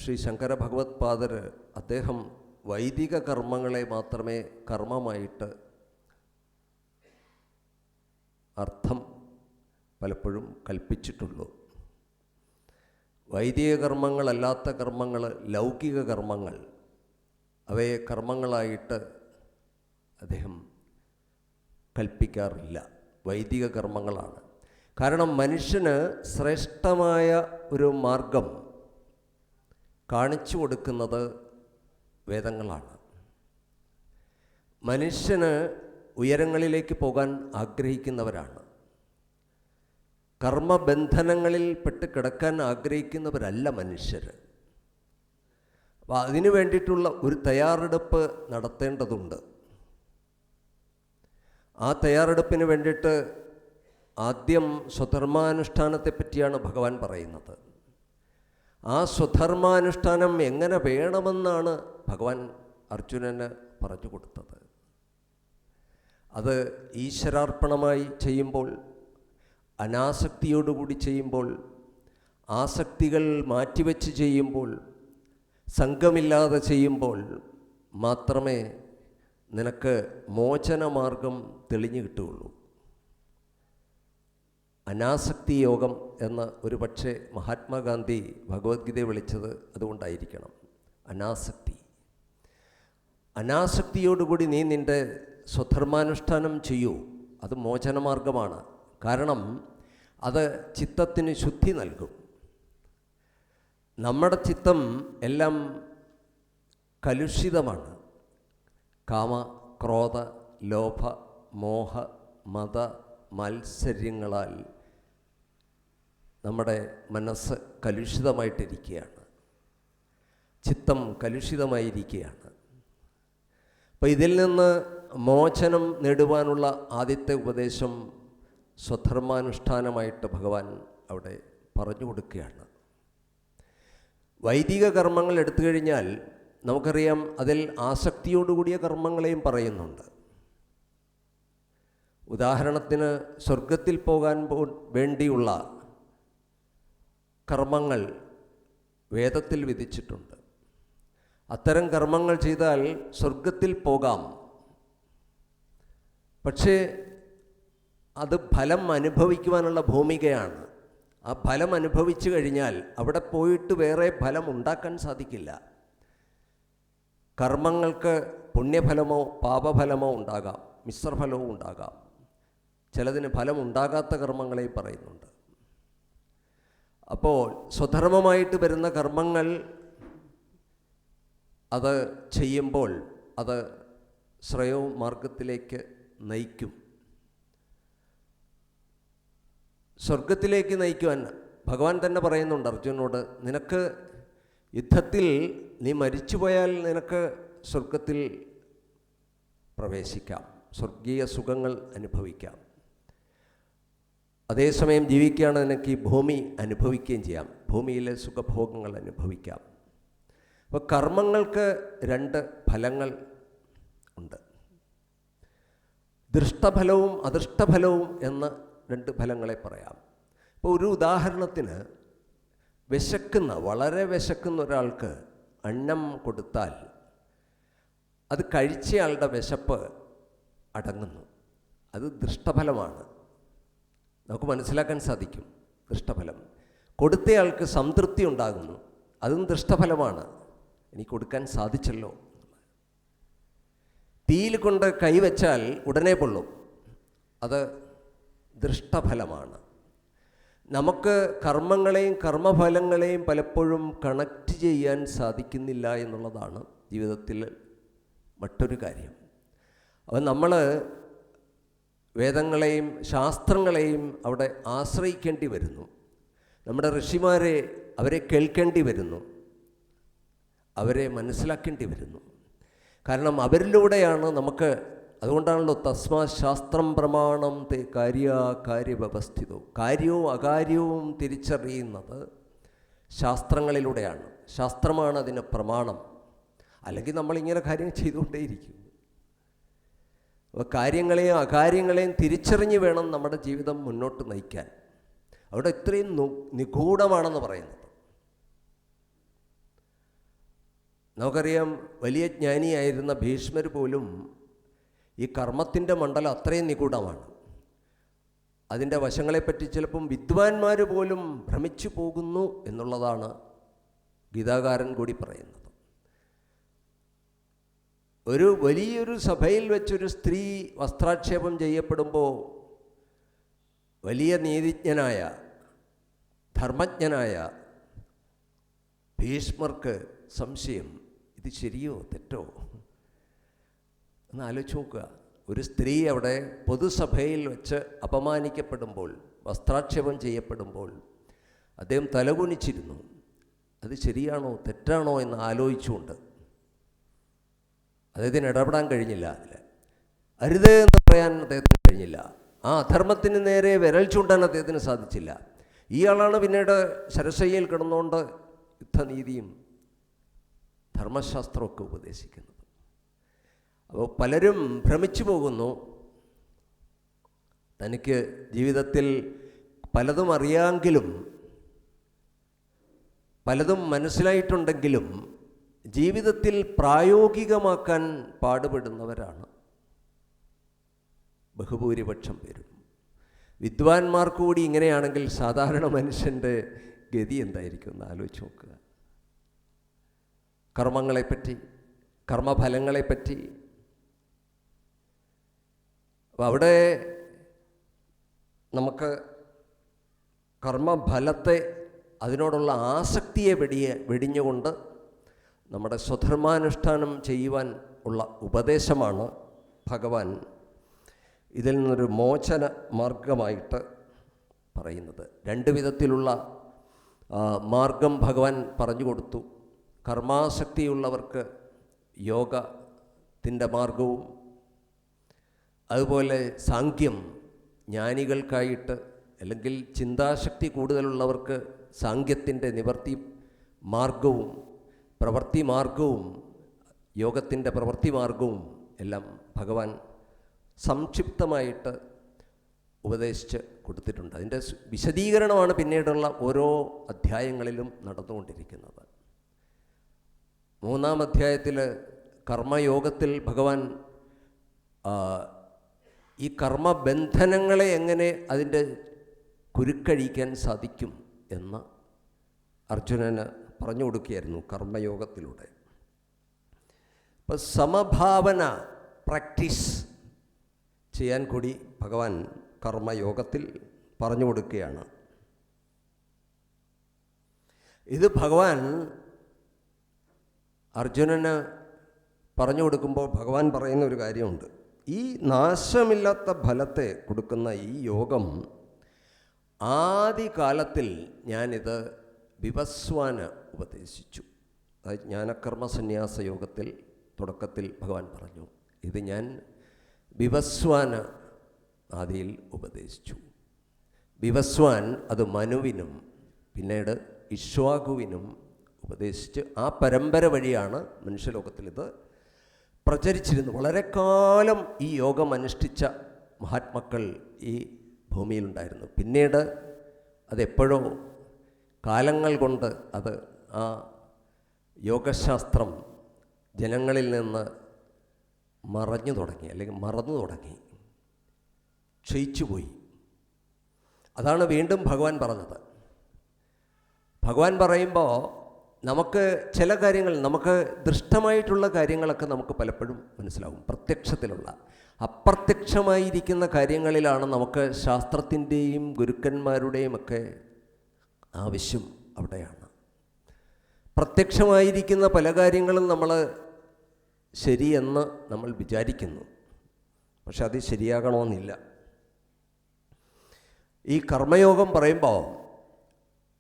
ശ്രീ ശങ്കര ഭഗവത് പാദർ അദ്ദേഹം വൈദിക കർമ്മങ്ങളെ മാത്രമേ കർമ്മമായിട്ട് അർത്ഥം പലപ്പോഴും കൽപ്പിച്ചിട്ടുള്ളൂ. വൈദിക കർമ്മങ്ങളല്ലാത്ത കർമ്മങ്ങൾ, ലൗകിക കർമ്മങ്ങൾ, അവയെ കർമ്മങ്ങളായിട്ട് അദ്ദേഹം കൽപ്പിക്കാറില്ല. വൈദിക കർമ്മങ്ങളാണ്. കാരണം മനുഷ്യന് ശ്രേഷ്ഠമായ ഒരു മാർഗം കാണിച്ചു കൊടുക്കുന്നത് വേദങ്ങളാണ്. മനുഷ്യന് ഉയരങ്ങളിലേക്ക് പോകാൻ ആഗ്രഹിക്കുന്നവരാണ്. കർമ്മബന്ധനങ്ങളിൽ പെട്ട് കിടക്കാൻ ആഗ്രഹിക്കുന്നവരല്ല മനുഷ്യർ. അപ്പോൾ അതിനു വേണ്ടിയിട്ടുള്ള ഒരു തയ്യാറെടുപ്പ് നടത്തേണ്ടതുണ്ട്. ആ തയ്യാറെടുപ്പിന് വേണ്ടിയിട്ട് ആദ്യം സ്വധർമാനുഷ്ഠാനത്തെ പറ്റിയാണ് ഭഗവാൻ പറയുന്നത്. ആ സ്വധർമാനുഷ്ഠാനം എങ്ങനെ വേണമെന്നാണ് ഭഗവാൻ അർജുനന് പറഞ്ഞു കൊടുത്തത്. അത് ഈശ്വരാർപ്പണമായി ചെയ്യുമ്പോൾ, അനാസക്തിയോടുകൂടി ചെയ്യുമ്പോൾ, ആസക്തികൾ മാറ്റിവെച്ച് ചെയ്യുമ്പോൾ, സംഘമില്ലാതെ ചെയ്യുമ്പോൾ മാത്രമേ നിനക്ക് മോചനമാർഗം തെളിഞ്ഞു കിട്ടുകയുള്ളൂ. അനാസക്തി യോഗം എന്ന് ഒരു പക്ഷേ മഹാത്മാഗാന്ധി ഭഗവത്ഗീതയെ വിളിച്ചത് അതുകൊണ്ടായിരിക്കണം. അനാസക്തിയോടുകൂടി നീ നിൻ്റെ സ്വധർമാനുഷ്ഠാനം ചെയ്യൂ. അത് മോചനമാർഗമാണ്. കാരണം അത് ചിത്തത്തിന് ശുദ്ധി നൽകും. നമ്മുടെ ചിത്തം എല്ലാം കലുഷിതമാണ്. കാമ, ക്രോധ, ലോഭ, മോഹ, മത, മാത്സര്യങ്ങളാൽ നമ്മുടെ മനസ്സ് കലുഷിതമായിട്ടിരിക്കുകയാണ്. ചിത്തം കലുഷിതമായിരിക്കുകയാണ്. അപ്പോൾ ഇതിൽ നിന്ന് മോചനം നേടുവാനുള്ള ആദ്യത്തെ ഉപദേശം സ്വധർമാനുഷ്ഠാനമായിട്ട് ഭഗവാൻ അവിടെ പറഞ്ഞു കൊടുക്കുകയാണ്. വൈദിക കർമ്മങ്ങൾ എടുത്തു കഴിഞ്ഞാൽ നമുക്കറിയാം, അതിൽ ആസക്തിയോടുകൂടിയ കർമ്മങ്ങളെയും പറയുന്നുണ്ട്. ഉദാഹരണത്തിന് സ്വർഗത്തിൽ പോകാൻ വേണ്ടിയുള്ള കർമ്മങ്ങൾ വേദത്തിൽ വിധിച്ചിട്ടുണ്ട്. അത്തരം കർമ്മങ്ങൾ ചെയ്താൽ സ്വർഗത്തിൽ പോകാം. പക്ഷേ അത് ഫലം അനുഭവിക്കുവാനുള്ള ഭൂമികയാണ്. ആ ഫലം അനുഭവിച്ചു കഴിഞ്ഞാൽ അവിടെ പോയിട്ട് വേറെ ഫലം ഉണ്ടാക്കാൻ സാധിക്കില്ല. കർമ്മങ്ങൾക്ക് പുണ്യഫലമോ പാപഫലമോ ഉണ്ടാകാം, മിശ്രഫലവും ഉണ്ടാകാം. ചിലതിന് ഫലമുണ്ടാകാത്ത കർമ്മങ്ങളെ പറയുന്നുണ്ട്. അപ്പോൾ സ്വധർമ്മമായിട്ട് വരുന്ന കർമ്മങ്ങൾ അത് ചെയ്യുമ്പോൾ അത് ശ്രേയോ മാർഗത്തിലേക്ക് നയിക്കും. സ്വർഗത്തിലേക്ക് നയിക്കുവാൻ ഭഗവാൻ തന്നെ പറയുന്നുണ്ട് അർജുനനോട്, നിനക്ക് യുദ്ധത്തിൽ നീ മരിച്ചുപോയാൽ നിനക്ക് സ്വർഗത്തിൽ പ്രവേശിക്കാം, സ്വർഗീയ സുഖങ്ങൾ അനുഭവിക്കാം. അതേസമയം ജീവിക്കുകയാണ് നിനക്ക് ഈ ഭൂമി അനുഭവിക്കുകയും ചെയ്യാം, ഭൂമിയിലെ സുഖഭോഗങ്ങൾ അനുഭവിക്കാം. അപ്പോൾ കർമ്മങ്ങൾക്ക് രണ്ട് ഫലങ്ങൾ ഉണ്ട്. ദൃഷ്ടഫലവും അദൃഷ്ടഫലവും എന്ന രണ്ട് ഫലങ്ങളെ പറയാം. ഇപ്പോൾ ഒരു ഉദാഹരണത്തിന്, വളരെ വിശക്കുന്ന ഒരാൾക്ക് അന്നം കൊടുത്താൽ അത് കഴിച്ചയാളുടെ വിശപ്പ് അടങ്ങുന്നു. അത് ദൃഷ്ടഫലമാണ്. നമുക്ക് മനസ്സിലാക്കാൻ സാധിക്കും. ദൃഷ്ടഫലം. കൊടുത്തയാൾക്ക് സംതൃപ്തി ഉണ്ടാകുന്നു. അതും ദൃഷ്ടഫലമാണ്. എനിക്ക് കൊടുക്കാൻ സാധിച്ചല്ലോ. തീയിൽ കൊണ്ട് കൈവച്ചാൽ ഉടനെ പൊള്ളും. അത് ദൃഷ്ടഫലമാണ്. നമുക്ക് കർമ്മങ്ങളെയും കർമ്മഫലങ്ങളെയും പലപ്പോഴും കണക്റ്റ് ചെയ്യാൻ സാധിക്കുന്നില്ല എന്നുള്ളതാണ് ജീവിതത്തിൽ മറ്റൊരു കാര്യം. അപ്പം നമ്മൾ വേദങ്ങളെയും ശാസ്ത്രങ്ങളെയും അവിടെ ആശ്രയിക്കേണ്ടി വരുന്നു. നമ്മുടെ ഋഷിമാരെ അവരെ കേൾക്കേണ്ടി വരുന്നു, അവരെ മനസ്സിലാക്കേണ്ടി വരുന്നു. കാരണം അവരിലൂടെയാണ് നമുക്ക്, അതുകൊണ്ടാണല്ലോ തസ്മാ ശാസ്ത്രം പ്രമാണം തേ കാര്യവ്യവസ്ഥിതോ, കാര്യവും അകാര്യവും തിരിച്ചറിയുന്നത് ശാസ്ത്രങ്ങളിലൂടെയാണ്. ശാസ്ത്രമാണ് അതിന് പ്രമാണം. അല്ലെങ്കിൽ നമ്മളിങ്ങനെ കാര്യങ്ങൾ ചെയ്തുകൊണ്ടേയിരിക്കും. അപ്പോൾ കാര്യങ്ങളെയും അകാര്യങ്ങളെയും തിരിച്ചറിഞ്ഞ് വേണം നമ്മുടെ ജീവിതം മുന്നോട്ട് നയിക്കാൻ. അവിടെ ഇത്രയും നിഗൂഢമാണെന്ന് പറയുന്നത്. നമുക്കറിയാം, വലിയ ജ്ഞാനിയായിരുന്ന ഭീഷ്മർ പോലും ഈ കർമ്മത്തിൻ്റെ മണ്ഡലം അത്രയും നിഗൂഢമാണ്. അതിൻ്റെ വശങ്ങളെപ്പറ്റി ചിലപ്പം വിദ്വാൻമാർ പോലും ഭ്രമിച്ചു പോകുന്നു എന്നുള്ളതാണ് ഗീതാകാരൻ കൂടി പറയുന്നത്. ഒരു വലിയൊരു സഭയിൽ വെച്ചൊരു സ്ത്രീ വസ്ത്രാക്ഷേപം ചെയ്യപ്പെടുമ്പോൾ വലിയ നീതിജ്ഞനായ ധർമ്മജ്ഞനായ ഭീഷ്മർക്ക് സംശയം, ഇത് ശരിയോ തെറ്റോ എന്ന് ആലോചിച്ച് നോക്കുക. ഒരു സ്ത്രീ അവിടെ പൊതുസഭയിൽ വെച്ച് അപമാനിക്കപ്പെടുമ്പോൾ, വസ്ത്രാക്ഷേപം ചെയ്യപ്പെടുമ്പോൾ അദ്ദേഹം തലകുനിച്ചിരുന്നു. അത് ശരിയാണോ തെറ്റാണോ എന്ന് ആലോചിച്ചുകൊണ്ട്. അദ്ദേഹത്തിന് ഇടപെടാൻ കഴിഞ്ഞില്ല. അതിൽ അരുത് എന്ന് പറയാൻ അദ്ദേഹത്തിന് കഴിഞ്ഞില്ല. ആ അധർമ്മത്തിന് നേരെ വിരൽ ചൂണ്ടാൻ അദ്ദേഹത്തിന് സാധിച്ചില്ല. ഇയാളാണ് പിന്നീട് ശരശയ്യയിൽ കിടന്നുകൊണ്ട് യുദ്ധനീതിയും ധർമ്മശാസ്ത്രമൊക്കെ ഉപദേശിക്കുന്നത്. അപ്പോൾ പലരും ഭ്രമിച്ചു പോകുന്നു. തനിക്ക് ജീവിതത്തിൽ പലതും അറിയാമെങ്കിലും, പലതും മനസ്സിലായിട്ടുണ്ടെങ്കിലും ജീവിതത്തിൽ പ്രായോഗികമാക്കാൻ പാടുപെടുന്നവരാണ് ബഹുഭൂരിപക്ഷം പേരും. വിദ്വാൻമാർക്ക് കൂടി ഇങ്ങനെയാണെങ്കിൽ സാധാരണ മനുഷ്യൻ്റെ ഗതി എന്തായിരിക്കും എന്ന് ആലോചിച്ച് നോക്കുക. കർമ്മങ്ങളെപ്പറ്റി, കർമ്മഫലങ്ങളെപ്പറ്റി. അപ്പോൾ അവിടെ നമുക്ക് കർമ്മഫലത്തെ, അതിനോടുള്ള ആസക്തിയെ വെടിഞ്ഞുകൊണ്ട് നമ്മുടെ സ്വധർമാനുഷ്ഠാനം ചെയ്യുവാൻ ഉള്ള ഉപദേശമാണ് ഭഗവാൻ ഇതിൽ നിന്നൊരു മോചന മാർഗമായിട്ട് പറയുന്നത്. രണ്ട് വിധത്തിലുള്ള മാർഗം ഭഗവാൻ പറഞ്ഞു കൊടുത്തു. കർമാസക്തിയുള്ളവർക്ക് യോഗത്തിൻ്റെ മാർഗവും, അതുപോലെ സാംഖ്യം ജ്ഞാനികൾക്കായിട്ട്, അല്ലെങ്കിൽ ചിന്താശക്തി കൂടുതലുള്ളവർക്ക് സാംഖ്യത്തിൻ്റെ നിവർത്തി മാർഗവും പ്രവൃത്തി മാർഗവും, യോഗത്തിൻ്റെ പ്രവൃത്തി മാർഗവും എല്ലാം ഭഗവാൻ സംക്ഷിപ്തമായിട്ട് ഉപദേശിച്ച് കൊടുത്തിട്ടുണ്ട്. അതിൻ്റെ വിശദീകരണമാണ് പിന്നീടുള്ള ഓരോ അധ്യായങ്ങളിലും നടന്നുകൊണ്ടിരിക്കുന്നത്. 3-ാം അധ്യായത്തിൽ കർമ്മയോഗത്തിൽ ഭഗവാൻ ഈ കർമ്മബന്ധനങ്ങളെ എങ്ങനെ അതിൻ്റെ കുരുക്കഴിക്കാൻ സാധിക്കും എന്ന് അർജുനന് പറഞ്ഞു കൊടുക്കുകയായിരുന്നു കർമ്മയോഗത്തിലൂടെ. ഇപ്പം സമഭാവന പ്രാക്ടീസ് ചെയ്യാൻ കൂടി ഭഗവാൻ കർമ്മയോഗത്തിൽ പറഞ്ഞു കൊടുക്കുകയാണ്. ഇത് ഭഗവാൻ അർജുനന് പറഞ്ഞു കൊടുക്കുമ്പോൾ ഭഗവാൻ പറയുന്ന ഒരു കാര്യമുണ്ട്. ഈ നാശമില്ലാത്ത ഫലത്തെ കൊടുക്കുന്ന ഈ യോഗം ആദികാലത്തിൽ ഞാനിത് വിവസ്വാന് ഉപദേശിച്ചു. അതായത് ജ്ഞാനകർമ്മ സന്യാസ യോഗത്തിൽ തുടക്കത്തിൽ ഭഗവാൻ പറഞ്ഞു, ഇത് ഞാൻ വിവസ്വാന് ആദിയിൽ ഉപദേശിച്ചു. വിവസ്വാൻ അത് മനുവിനും പിന്നീട് ഇക്ഷ്വാകുവിനും ഉപദേശിച്ച് ആ പരമ്പര വഴിയാണ് മനുഷ്യലോകത്തിൽ ഇത് പ്രചരിച്ചിരുന്നു. വളരെ കാലം ഈ യോഗം അനുഷ്ഠിച്ച മഹാത്മാക്കൾ ഈ ഭൂമിയിലുണ്ടായിരുന്നു. പിന്നീട് അതെപ്പോഴോ കാലങ്ങൾ കൊണ്ട് അത് ആ യോഗശാസ്ത്രം ജനങ്ങളിൽ നിന്ന് മറഞ്ഞു തുടങ്ങി, അല്ലെങ്കിൽ മറന്നു തുടങ്ങി, ക്ഷയിച്ചുപോയി. അതാണ് വീണ്ടും ഭഗവാൻ പറഞ്ഞത്. ഭഗവാൻ പറയുമ്പോൾ നമുക്ക് ചില കാര്യങ്ങൾ, നമുക്ക് ദൃഷ്ടമായിട്ടുള്ള കാര്യങ്ങളൊക്കെ നമുക്ക് പലപ്പോഴും മനസ്സിലാവും. പ്രത്യക്ഷത്തിലുള്ള, അപ്രത്യക്ഷമായിരിക്കുന്ന കാര്യങ്ങളിലാണ് നമുക്ക് ശാസ്ത്രത്തിൻ്റെയും ഗുരുക്കന്മാരുടെയും ഒക്കെ ആവശ്യം. അവിടെയാണ് പ്രത്യക്ഷമായിരിക്കുന്ന പല കാര്യങ്ങളും നമ്മൾ ശരിയെന്ന് നമ്മൾ വിചാരിക്കുന്നു, പക്ഷെ അത് ശരിയാകണമെന്നില്ല. ഈ കർമ്മയോഗം പറയുമ്പോൾ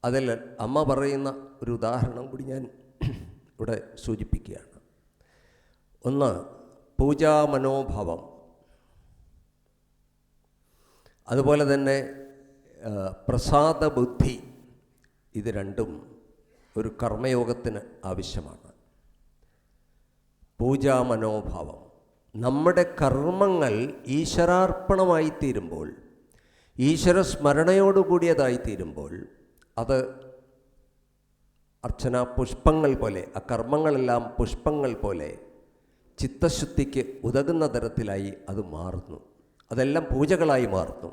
അതിൽ അമ്മ പറയുന്ന ഒരു ഉദാഹരണം കൂടി ഞാൻ ഇവിടെ സൂചിപ്പിക്കുകയാണ്. ഒന്ന് പൂജാമനോഭാവം, അതുപോലെ തന്നെ പ്രസാദബുദ്ധി. ഇത് രണ്ടും ഒരു കർമ്മയോഗത്തിന് ആവശ്യമാണ്. പൂജാമനോഭാവം, നമ്മുടെ കർമ്മങ്ങൾ ഈശ്വരാർപ്പണമായി തീരുമ്പോൾ, ഈശ്വര സ്മരണയോടുകൂടിയതായി തീരുമ്പോൾ, അത് അർച്ചന പുഷ്പങ്ങൾ പോലെ, ആ കർമ്മങ്ങളെല്ലാം പുഷ്പങ്ങൾ പോലെ ചിത്തശുദ്ധിക്ക് ഉതകുന്ന തരത്തിലായി അത് മാറുന്നു. അതെല്ലാം പൂജകളായി മാറുന്നു.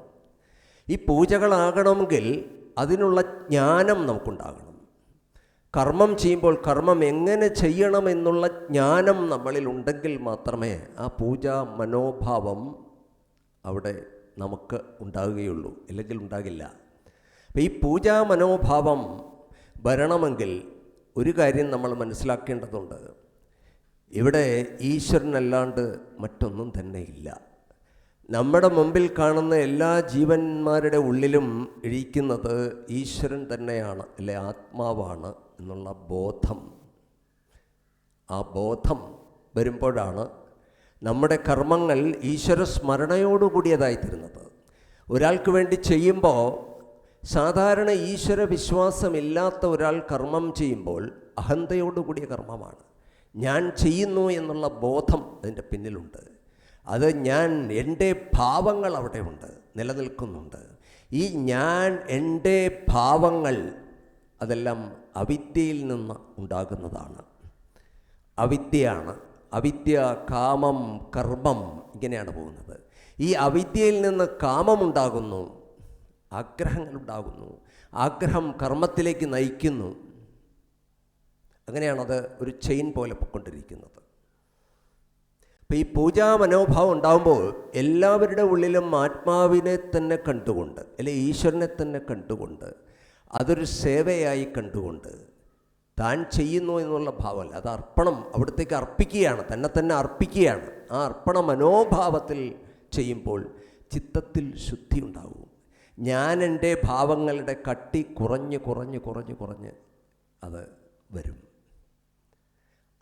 ഈ പൂജകളാകണമെങ്കിൽ അതിനുള്ള ജ്ഞാനം നമുക്കുണ്ടാകണം. കർമ്മം ചെയ്യുമ്പോൾ കർമ്മം എങ്ങനെ ചെയ്യണമെന്നുള്ള ജ്ഞാനം നമ്മളിലുണ്ടെങ്കിൽ മാത്രമേ ആ പൂജാ മനോഭാവം അവിടെ നമുക്ക് ഉണ്ടാകുകയുള്ളൂ, അല്ലെങ്കിൽ ഉണ്ടാകില്ല. അപ്പം ഈ പൂജാ മനോഭാവം വരണമെങ്കിൽ ഒരു കാര്യം നമ്മൾ മനസ്സിലാക്കേണ്ടതുണ്ട്. ഇവിടെ ഈശ്വരനല്ലാണ്ട് മറ്റൊന്നും തന്നെ ഇല്ല. നമ്മുടെ മുമ്പിൽ കാണുന്ന എല്ലാ ജീവന്മാരുടെ ഉള്ളിലും ഇരിക്കുന്നത് ഈശ്വരൻ തന്നെയാണ്, അല്ലെ ആത്മാവാണ് എന്നുള്ള ബോധം. ആ ബോധം വരുമ്പോഴാണ് നമ്മുടെ കർമ്മങ്ങൾ ഈശ്വര സ്മരണയോടുകൂടിയതായിത്തീരുന്നത്. ഒരാൾക്ക് വേണ്ടി ചെയ്യുമ്പോൾ, സാധാരണ ഈശ്വര വിശ്വാസമില്ലാത്ത ഒരാൾ കർമ്മം ചെയ്യുമ്പോൾ അഹന്തയോടുകൂടിയ കർമ്മമാണ്. ഞാൻ ചെയ്യുന്നു എന്നുള്ള ബോധം അതിൻ്റെ പിന്നിലുണ്ട്. അത് ഞാൻ, എൻ്റെ ഭാവങ്ങൾ അവിടെ ഉണ്ട്, നിലനിൽക്കുന്നുണ്ട്. ഈ ഞാൻ, എൻ്റെ ഭാവങ്ങൾ അതെല്ലാം അവിദ്യയിൽ നിന്ന് ഉണ്ടാകുന്നതാണ്. അവിദ്യയാണ്. അവിദ്യ, കാമം, കർമ്മം, ഇങ്ങനെയാണ് പോകുന്നത്. ഈ അവിദ്യയിൽ നിന്ന് കാമമുണ്ടാകുന്നു, ആഗ്രഹങ്ങളുണ്ടാകുന്നു. ആഗ്രഹം കർമ്മത്തിലേക്ക് നയിക്കുന്നു. അങ്ങനെയാണത് ഒരു ചെയിൻ പോലെ പൊയ്ക്കൊണ്ടിരിക്കുന്നത്. അപ്പോൾ ഈ പൂജാ മനോഭാവം ഉണ്ടാകുമ്പോൾ എല്ലാവരുടെ ഉള്ളിലും ആത്മാവിനെ തന്നെ കണ്ടുകൊണ്ട്, അല്ലെ ഈശ്വരനെ തന്നെ കണ്ടുകൊണ്ട്, അതൊരു സേവയായി കണ്ടുകൊണ്ട്, താൻ ചെയ്യുന്നു എന്നുള്ള ഭാവമല്ല, അത് അർപ്പണം, അവിടത്തേക്ക് അർപ്പിക്കുകയാണ്, തന്നെ അർപ്പിക്കുകയാണ്. ആ അർപ്പണ മനോഭാവത്തിൽ ചെയ്യുമ്പോൾ ചിത്തത്തിൽ ശുദ്ധി ഉണ്ടാകും. ഞാൻ എൻ്റെ ഭാവങ്ങളുടെ കട്ടി കുറഞ്ഞ് അത് വരും.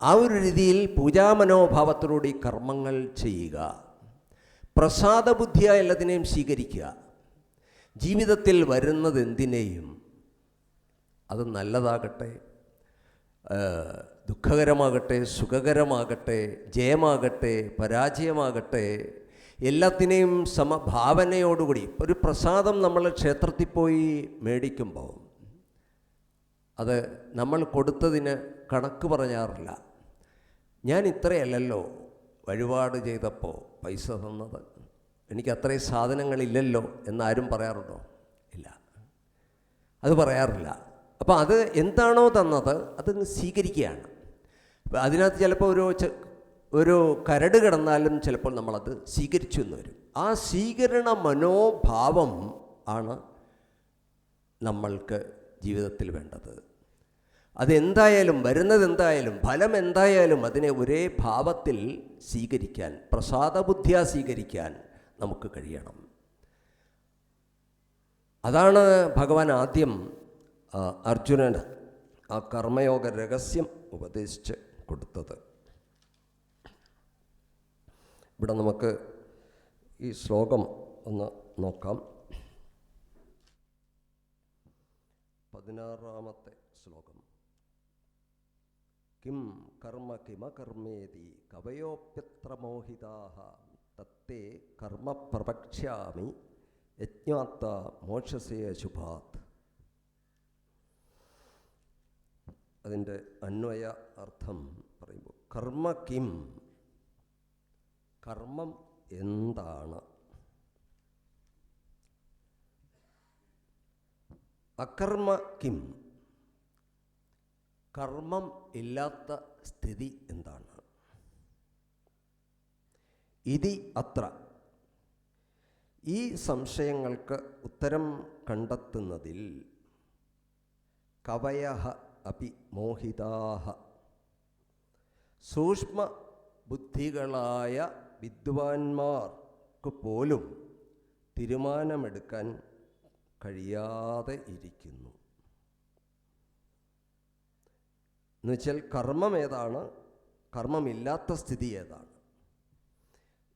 ആ ഒരു രീതിയിൽ പൂജാമനോഭാവത്തോടുകൂടി കർമ്മങ്ങൾ ചെയ്യുക. പ്രസാദബുദ്ധിയായ എല്ലാത്തിനെയും സ്വീകരിക്കുക. ജീവിതത്തിൽ വരുന്നത് എന്തിനേയും, അത് നല്ലതാകട്ടെ, ദുഃഖകരമാകട്ടെ, സുഖകരമാകട്ടെ, ജയമാകട്ടെ, പരാജയമാകട്ടെ, എല്ലാത്തിനെയും സമഭാവനയോടുകൂടി. ഒരു പ്രസാദം നമ്മൾ ക്ഷേത്രത്തിൽ പോയി മേടിക്കുമ്പോൾ അത് നമ്മൾ കൊടുത്തതിന് കണക്ക് പറയാറില്ല. ഞാൻ ഇത്രയല്ലല്ലോ വഴിപാട് ചെയ്തപ്പോൾ പൈസ തന്നത്, എനിക്ക് അത്രയും സാധനങ്ങളില്ലല്ലോ എന്നാരും പറയാറുണ്ടോ? ഇല്ല, അത് പറയാറില്ല. അപ്പോൾ അത് എന്താണോ തന്നത് അതങ്ങ് സ്വീകരിക്കുകയാണ്. അതിനകത്ത് ചിലപ്പോൾ ഒരു കരട് കിടന്നാലും ചിലപ്പോൾ നമ്മളത് സ്വീകരിച്ചു എന്ന് വരും. ആ സ്വീകരണ മനോഭാവം ആണ് നമ്മൾക്ക് ജീവിതത്തിൽ വേണ്ടത്. അതെന്തായാലും, വരുന്നതെന്തായാലും, ഫലം എന്തായാലും അതിനെ ഒരേ ഭാവത്തിൽ സ്വീകരിക്കാൻ, പ്രസാദബുദ്ധിയാ സ്വീകരിക്കാൻ നമുക്ക് കഴിയണം. അതാണ് ഭഗവാൻ ആദ്യം അർജുനന് ആ കർമ്മയോഗ രഹസ്യം ഉപദേശിച്ച് കൊടുത്തത്. ഇവിടെ നമുക്ക് ഈ ശ്ലോകം ഒന്ന് നോക്കാം. 16-ാമത്തെ ശ്ലോകം. കിം കർമ്മ കിമകർമ്മേതി കവയോപ്യത്ര മോഹിതാഃ തത്തേ കർമ്മ പ്രവക്ഷ്യാമി യജ്ഞാത്ത മോക്ഷസേ അശുഭാത്. അതിൻ്റെ അന്വയ അർത്ഥം പറയുമ്പോൾ, കർമ്മ കിം, കർമ്മം എന്താണ്, അകർമ്മ കിം, കർമ്മം ഇല്ലാത്ത സ്ഥിതി എന്താണ്, ഇതി അത്ര. ഈ സംശയങ്ങൾക്ക് ഉത്തരം കണ്ടെത്തുന്നതിൽ കവയഃ അപി മോഹിതാഃ, സൂക്ഷ്മ ബുദ്ധികളായ വിദ്വാൻമാർക്ക് പോലും തീരുമാനമെടുക്കാൻ കഴിയാതെ ഇരിക്കുന്നു. എന്നുവെച്ചാൽ കർമ്മം ഏതാണ്, കർമ്മമില്ലാത്ത സ്ഥിതി ഏതാണ്?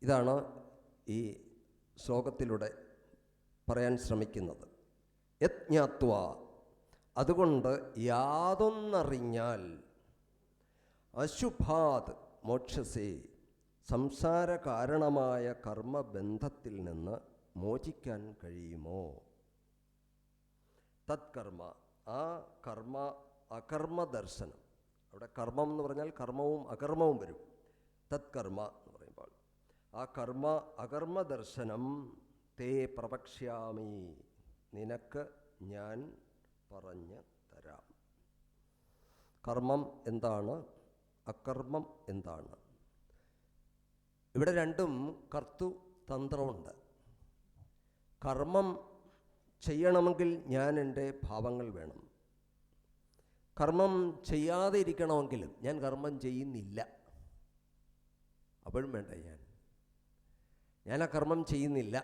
ഇതാണ് ഈ ശ്ലോകത്തിലൂടെ പറയാൻ ശ്രമിക്കുന്നത്. യജ്ഞാത്വ, അതുകൊണ്ട് യാതൊന്നറിഞ്ഞാൽ, അശുഭാത് മോക്ഷസേ, സംസാര കാരണമായ കർമ്മബന്ധത്തിൽ നിന്ന് മോചിക്കാൻ കഴിയുമോ? തത്കർമ്മ, ആ കർമ്മ അകർമ്മ ദർശനം. അവിടെ കർമ്മം എന്ന് പറഞ്ഞാൽ കർമ്മവും അകർമ്മവും വരും. തത്കർമ്മ എന്ന് പറയുമ്പോൾ ആ കർമ്മ അകർമ്മ ദർശനം തേ പ്രവക്ഷ്യാമി, നിനക്ക് ഞാൻ പറഞ്ഞു തരാം. കർമ്മം എന്താണ്, അകർമ്മം എന്താണ്? ഇവിടെ രണ്ടും കർത്തൃതന്ത്രമുണ്ട്. കർമ്മം ചെയ്യണമെങ്കിൽ ഞാൻ എൻ്റെ ഭാവങ്ങൾ വേണം. കർമ്മം ചെയ്യാതെ ഇരിക്കണമെങ്കിലും ഞാൻ കർമ്മം ചെയ്യുന്നില്ല, അപ്പോഴും വേണ്ട ഞാൻ ആ കർമ്മം ചെയ്യുന്നില്ല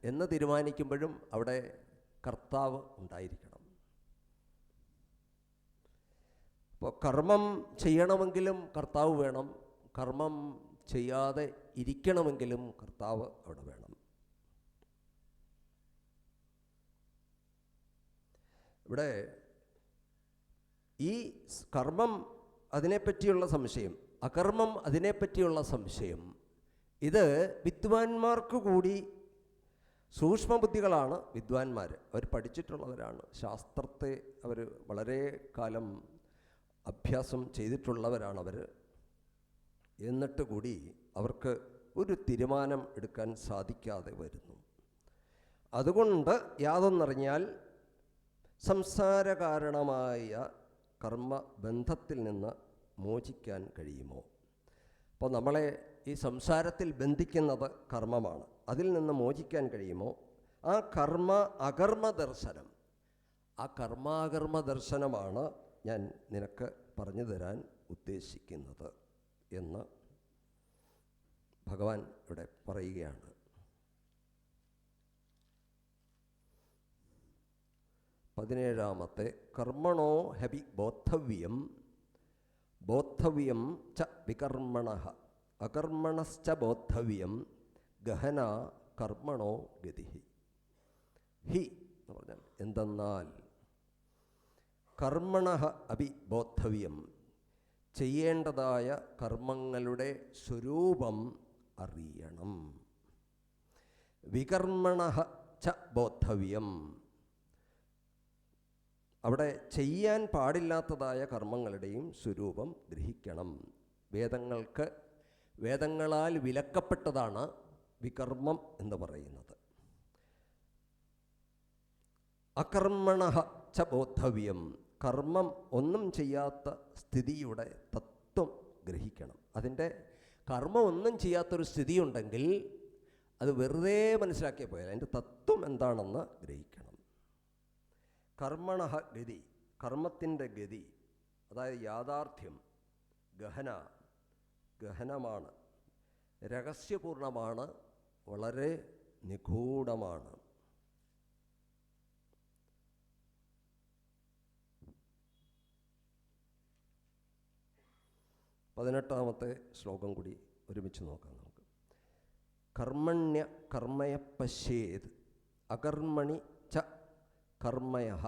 എന്ന് തീരുമാനിക്കുമ്പോഴും അവിടെ കർത്താവ് ഉണ്ടായിരിക്കണം. അപ്പോൾ കർമ്മം ചെയ്യണമെങ്കിലും കർത്താവ് വേണം, കർമ്മം ചെയ്യാതെ ഇരിക്കണമെങ്കിലും കർത്താവ് അവിടെ വേണം. ഇവിടെ ഈ കർമ്മം അതിനെപ്പറ്റിയുള്ള സംശയം, അകർമ്മം അതിനെപ്പറ്റിയുള്ള സംശയം, ഇത് വിദ്വാൻമാർക്ക് കൂടി, സൂക്ഷ്മബുദ്ധികളാണ് വിദ്വാൻമാർ, അവർ പഠിച്ചിട്ടുള്ളവരാണ്, ശാസ്ത്രത്തെ അവർ വളരെ കാലം അഭ്യാസം ചെയ്തിട്ടുള്ളവരാണവർ. എന്നിട്ട് കൂടി അവർക്ക് ഒരു തീരുമാനം എടുക്കാൻ സാധിക്കാതെ വരുന്നു. അതുകൊണ്ട് യാതൊന്നറിഞ്ഞാൽ സംസാര കാരണമായ കർമ്മബന്ധത്തിൽ നിന്ന് മോചിക്കാൻ കഴിയുമോ? അപ്പോൾ നമ്മളെ ഈ സംസാരത്തിൽ ബന്ധിക്കുന്നത് കർമ്മമാണ്, അതിൽ നിന്ന് മോചിക്കാൻ കഴിയുമോ? ആ കർമ്മ അകർമ്മ ദർശനം, ആ കർമാകർമ്മ ദർശനമാണ് ഞാൻ നിനക്ക് പറഞ്ഞു തരാൻ ഉദ്ദേശിക്കുന്നത് എന്ന് ഭഗവാൻ ഇവിടെ പറയുകയാണ്. പതിനേഴാമത്തെ കർമ്മണോ ഹബി ബോദ്ധവ്യം, ബോദ്ധവ്യം ച വികർമ്മണഃ, അകർമ്മണശ്ച ബോദ്ധവ്യം, ഗഹന കർമ്മണോ ഗതി. ഹി എന്ന് പറഞ്ഞാൽ എന്തെന്നാൽ, കർമ്മണഃ അഭി ബോദ്ധവ്യം, ചെയ്യേണ്ടതായ കർമ്മങ്ങളുടെ സ്വരൂപം അറിയണം. വികർമ്മണഃ ച ബോദ്ധവ്യം, അവിടെ ചെയ്യാൻ പാടില്ലാത്തതായ കർമ്മങ്ങളുടെയും സ്വരൂപം ഗ്രഹിക്കണം. വേദങ്ങളാൽ വിലക്കപ്പെട്ടതാണ് വികർമ്മം എന്ന് പറയുന്നത്. അകർമ്മണഃ ച ബോദ്ധവ്യം, കർമ്മം ഒന്നും ചെയ്യാത്ത സ്ഥിതിയുടെ തത്വം ഗ്രഹിക്കണം. അതിൻ്റെ കർമ്മം ഒന്നും ചെയ്യാത്തൊരു സ്ഥിതിയുണ്ടെങ്കിൽ അത് വെറുതെ മനസ്സിലാക്കിയ പോയാൽ അതിൻ്റെ തത്വം എന്താണെന്ന് ഗ്രഹിക്കണം. കർമ്മണഃ ഗതി, കർമ്മത്തിൻ്റെ ഗതി, അതായത് യാഥാർത്ഥ്യം, ഗഹനമാണ്, രഹസ്യപൂർണമാണ്, വളരെ നിഗൂഢമാണ്. പതിനെട്ടാമത്തെ ശ്ലോകം കൂടി ഒരുമിച്ച് നോക്കാം നമുക്ക്. കർമ്മണ്യ കർമ്മയ പശ്യേത്, അകർമ്മണി ച കർമ്മയഃ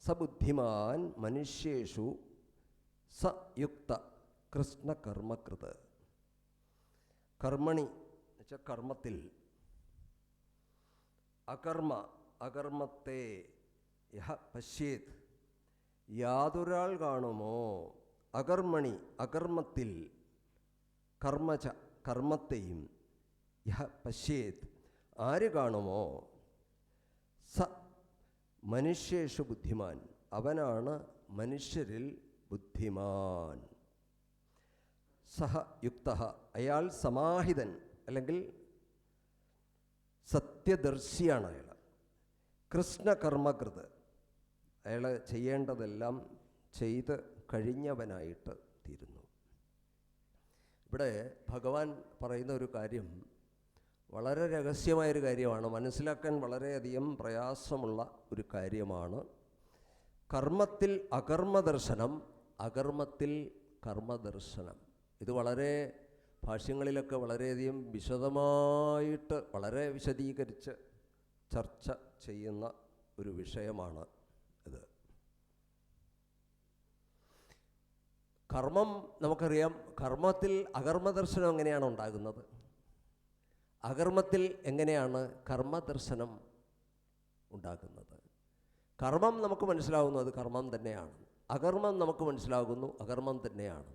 സബുദ്ധിമാൻ മനുഷ്യേഷു സ യുക്ത കൃഷ്ണകർമ്മകൃത്. കർമ്മണി എന്ന് വെച്ചാൽ കർമ്മത്തിൽ, അകർമ്മത്തെ യഹ പശ്യേത്, യാതൊരാൾ കാണുമോ, അകർമ്മണി അകർമ്മത്തിൽ, കർമ്മച കർമ്മത്തെയും, യഹ പശ്യേത് ആര് കാണുമോ, സ മനുഷ്യേഷു ബുദ്ധിമാൻ അവനാണ് മനുഷ്യരിൽ ബുദ്ധിമാൻ. സഹ യുക്ത അയാൾ സമാഹിതൻ അല്ലെങ്കിൽ സത്യദർശിയാണ് അയാൾ. കൃഷ്ണകർമ്മകൃത് അയാൾ ചെയ്യേണ്ടതെല്ലാം ചെയ്ത് കഴിഞ്ഞവനായിട്ട് തീരുന്നു. ഇവിടെ ഭഗവാൻ പറയുന്ന ഒരു കാര്യം വളരെ രഹസ്യമായൊരു കാര്യമാണ്, മനസ്സിലാക്കാൻ വളരെയധികം പ്രയാസമുള്ള ഒരു കാര്യമാണ്. കർമ്മത്തിൽ അകർമ്മദർശനം, അകർമ്മത്തിൽ കർമ്മദർശനം. ഇത് വളരെ ഭാഷ്യങ്ങളിലൊക്കെ വളരെയധികം വിശദമായിട്ട് വളരെ വിശദീകരിച്ച് ചർച്ച ചെയ്യുന്ന ഒരു വിഷയമാണ് ഇത്. കർമ്മം നമുക്കറിയാം. കർമ്മത്തിൽ അകർമ്മദർശനം എങ്ങനെയാണ് ഉണ്ടാകുന്നത്? അകർമ്മത്തിൽ എങ്ങനെയാണ് കർമ്മദർശനം ഉണ്ടാകുന്നത്? കർമ്മം നമുക്ക് മനസ്സിലാകുന്നു അത് കർമ്മം തന്നെയാണ്. അകർമ്മം നമുക്ക് മനസ്സിലാകുന്നു അകർമ്മം തന്നെയാണ്.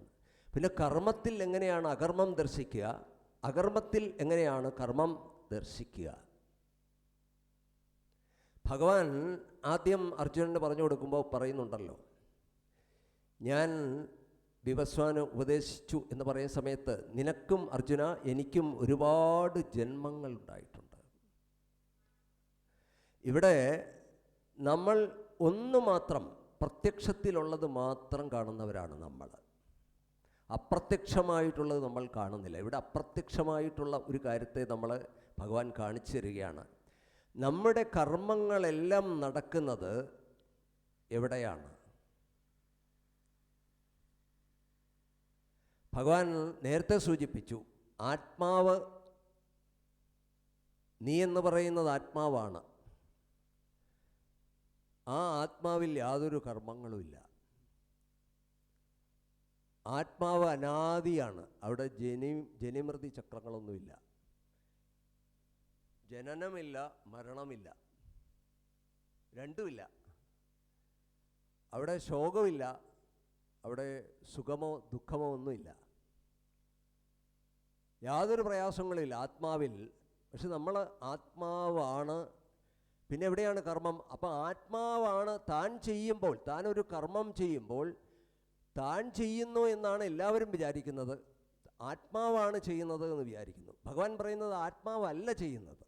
പിന്നെ കർമ്മത്തിൽ എങ്ങനെയാണ് അകർമ്മം ദർശിക്കുക? അകർമ്മത്തിൽ എങ്ങനെയാണ് കർമ്മം ദർശിക്കുക? ഭഗവാൻ ആദ്യം അർജുനന് പറഞ്ഞു കൊടുക്കുമ്പോൾ പറയുന്നുണ്ടല്ലോ, ഞാൻ വിവസ്വാന് ഉപദേശിച്ചു എന്ന് പറയുന്ന സമയത്ത്, നിനക്കും അർജുന എനിക്കും ഒരുപാട് ജന്മങ്ങൾ ഉണ്ടായിട്ടുണ്ട്. ഇവിടെ നമ്മൾ ഒന്ന് മാത്രം പ്രത്യക്ഷത്തിലുള്ളത് മാത്രം കാണുന്നവരാണ് നമ്മൾ. അപ്രത്യക്ഷമായിട്ടുള്ളത് നമ്മൾ കാണുന്നില്ല. ഇവിടെ അപ്രത്യക്ഷമായിട്ടുള്ള ഒരു കാര്യത്തെ നമ്മൾ ഭഗവാൻ കാണിച്ചു തരികയാണ്. നമ്മുടെ കർമ്മങ്ങളെല്ലാം നടക്കുന്നത് എവിടെയാണ്? ഭഗവാൻ നേരത്തെ സൂചിപ്പിച്ചു, ആത്മാവ്, നീ എന്ന് പറയുന്നത് ആത്മാവാണ്. ആ ആത്മാവിൽ യാതൊരു കർമ്മങ്ങളുമില്ല. ആത്മാവ് അനാദിയാണ്. അവിടെ ജനിമൃതി ചക്രങ്ങളൊന്നുമില്ല. ജനനമില്ല, മരണമില്ല, രണ്ടുമില്ല. അവിടെ ശോകമില്ല, അവിടെ സുഖമോ ദുഃഖമോ ഒന്നുമില്ല. യാതൊരു പ്രയാസങ്ങളില്ല ആത്മാവിൽ. പക്ഷെ നമ്മൾ ആത്മാവാണ്. പിന്നെ എവിടെയാണ് കർമ്മം? അപ്പം ആത്മാവാണ്. താൻ ചെയ്യുമ്പോൾ, താനൊരു കർമ്മം ചെയ്യുമ്പോൾ താൻ ചെയ്യുന്നു എന്നാണ് എല്ലാവരും വിചാരിക്കുന്നത്. ആത്മാവാണ് ചെയ്യുന്നത് എന്ന് വിചാരിക്കുന്നു. ഭഗവാൻ പറയുന്നത് ആത്മാവല്ല ചെയ്യുന്നത്.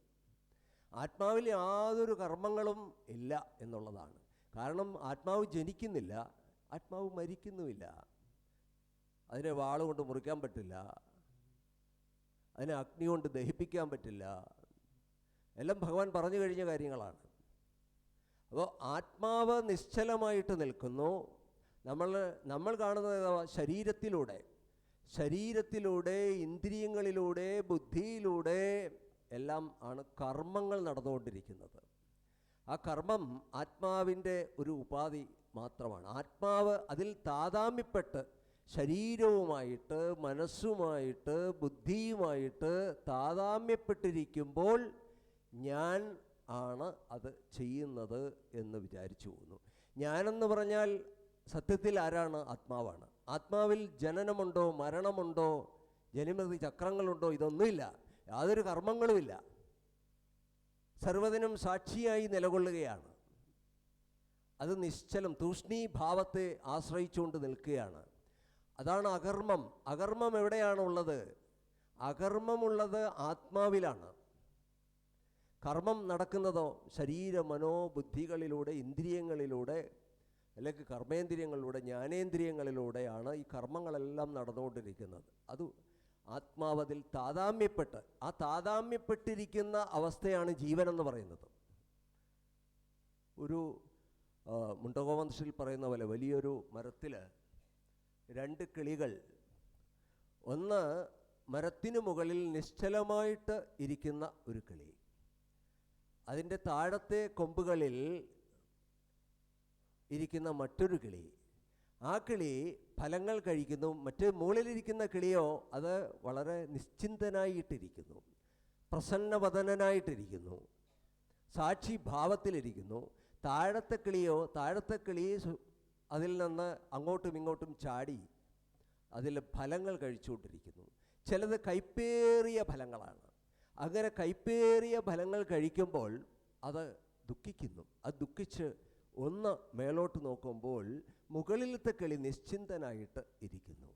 ആത്മാവിൽ യാതൊരു കർമ്മങ്ങളും ഇല്ല എന്നുള്ളതാണ്. കാരണം ആത്മാവ് ജനിക്കുന്നില്ല, ആത്മാവ് മരിക്കുന്നുമില്ല. അതിനെ വാളുകൊണ്ട് മുറിക്കാൻ പറ്റില്ല, അതിനെ അഗ്നി കൊണ്ട് ദഹിപ്പിക്കാൻ പറ്റില്ല. എല്ലാം ഭഗവാൻ പറഞ്ഞു കഴിഞ്ഞ കാര്യങ്ങളാണ്. അപ്പോൾ ആത്മാവ് നിശ്ചലമായിട്ട് നിൽക്കുന്നു. നമ്മൾ കാണുന്നത് ശരീരത്തിലൂടെ ഇന്ദ്രിയങ്ങളിലൂടെ ബുദ്ധിയിലൂടെ എല്ലാം ആണ് കർമ്മങ്ങൾ നടന്നുകൊണ്ടിരിക്കുന്നത്. ആ കർമ്മം ആത്മാവിൻ്റെ ഒരു ഉപാധി മാത്രമാണ്. ആത്മാവ് അതിൽ താതാമ്യപ്പെട്ട് ശരീരവുമായിട്ട് മനസ്സുമായിട്ട് ബുദ്ധിയുമായിട്ട് താതാമ്യപ്പെട്ടിരിക്കുമ്പോൾ ഞാൻ ആണ് അത് ചെയ്യുന്നത് എന്ന് വിചാരിച്ചു പോകുന്നു. ഞാനെന്ന് പറഞ്ഞാൽ സത്യത്തിൽ ആരാണ്? ആത്മാവാണ്. ആത്മാവിൽ ജനനമുണ്ടോ, മരണമുണ്ടോ, ജനിമൃതി ചക്രങ്ങളുണ്ടോ? ഇതൊന്നുമില്ല. യാതൊരു കർമ്മങ്ങളുമില്ല. സർവ്വതിനും സാക്ഷിയായി നിലകൊള്ളുകയാണ്. അത് നിശ്ചലം, തൂഷ്ണീഭാവത്തെ ആശ്രയിച്ചുകൊണ്ട് നിൽക്കുകയാണ്. അതാണ് അകർമ്മം. അകർമ്മം എവിടെയാണുള്ളത്? അകർമ്മമുള്ളത് ആത്മാവിലാണ്. കർമ്മം നടക്കുന്നതോ ശരീര മനോബുദ്ധികളിലൂടെ, ഇന്ദ്രിയങ്ങളിലൂടെ, അല്ലെങ്കിൽ കർമ്മേന്ദ്രിയങ്ങളിലൂടെ, ജ്ഞാനേന്ദ്രിയങ്ങളിലൂടെയാണ് ഈ കർമ്മങ്ങളെല്ലാം നടന്നുകൊണ്ടിരിക്കുന്നത്. അത് ആത്മാവതിൽ താതാമ്യപ്പെട്ട്, ആ താതാമ്യപ്പെട്ടിരിക്കുന്ന അവസ്ഥയാണ് ജീവനെന്ന് പറയുന്നത്. ഒരു മുണ്ടകോവംശിൽ പറയുന്ന പോലെ വലിയൊരു മരത്തിൽ രണ്ട് കിളികൾ, ഒന്ന് മരത്തിനു മുകളിൽ നിശ്ചലമായിട്ട് ഇരിക്കുന്ന ഒരു കിളി, അതിൻ്റെ താഴത്തെ കൊമ്പുകളിൽ ഇരിക്കുന്ന മറ്റൊരു കിളി. ആ കിളി ഫലങ്ങൾ കഴിക്കുന്നു. മറ്റ് മുകളിലിരിക്കുന്ന കിളിയോ അത് വളരെ നിശ്ചിന്തനായിട്ടിരിക്കുന്നു, പ്രസന്നവദനായിട്ടിരിക്കുന്നു, സാക്ഷി ഭാവത്തിലിരിക്കുന്നു. താഴത്തെ കിളി അതിൽ നിന്ന് അങ്ങോട്ടും ഇങ്ങോട്ടും ചാടി അതിൽ ഫലങ്ങൾ കഴിച്ചുകൊണ്ടിരിക്കുന്നു. ചിലത് കൈപ്പേറിയ ഫലങ്ങളാണ്. അങ്ങനെ കൈപ്പേറിയ ഫലങ്ങൾ കഴിക്കുമ്പോൾ അത് ദുഃഖിക്കുന്നു. അത് ദുഃഖിച്ച് ഒന്ന് മേലോട്ട് നോക്കുമ്പോൾ മുകളിലത്തെ കിളി നിശ്ചിന്തനായിട്ട് ഇരിക്കുന്നു.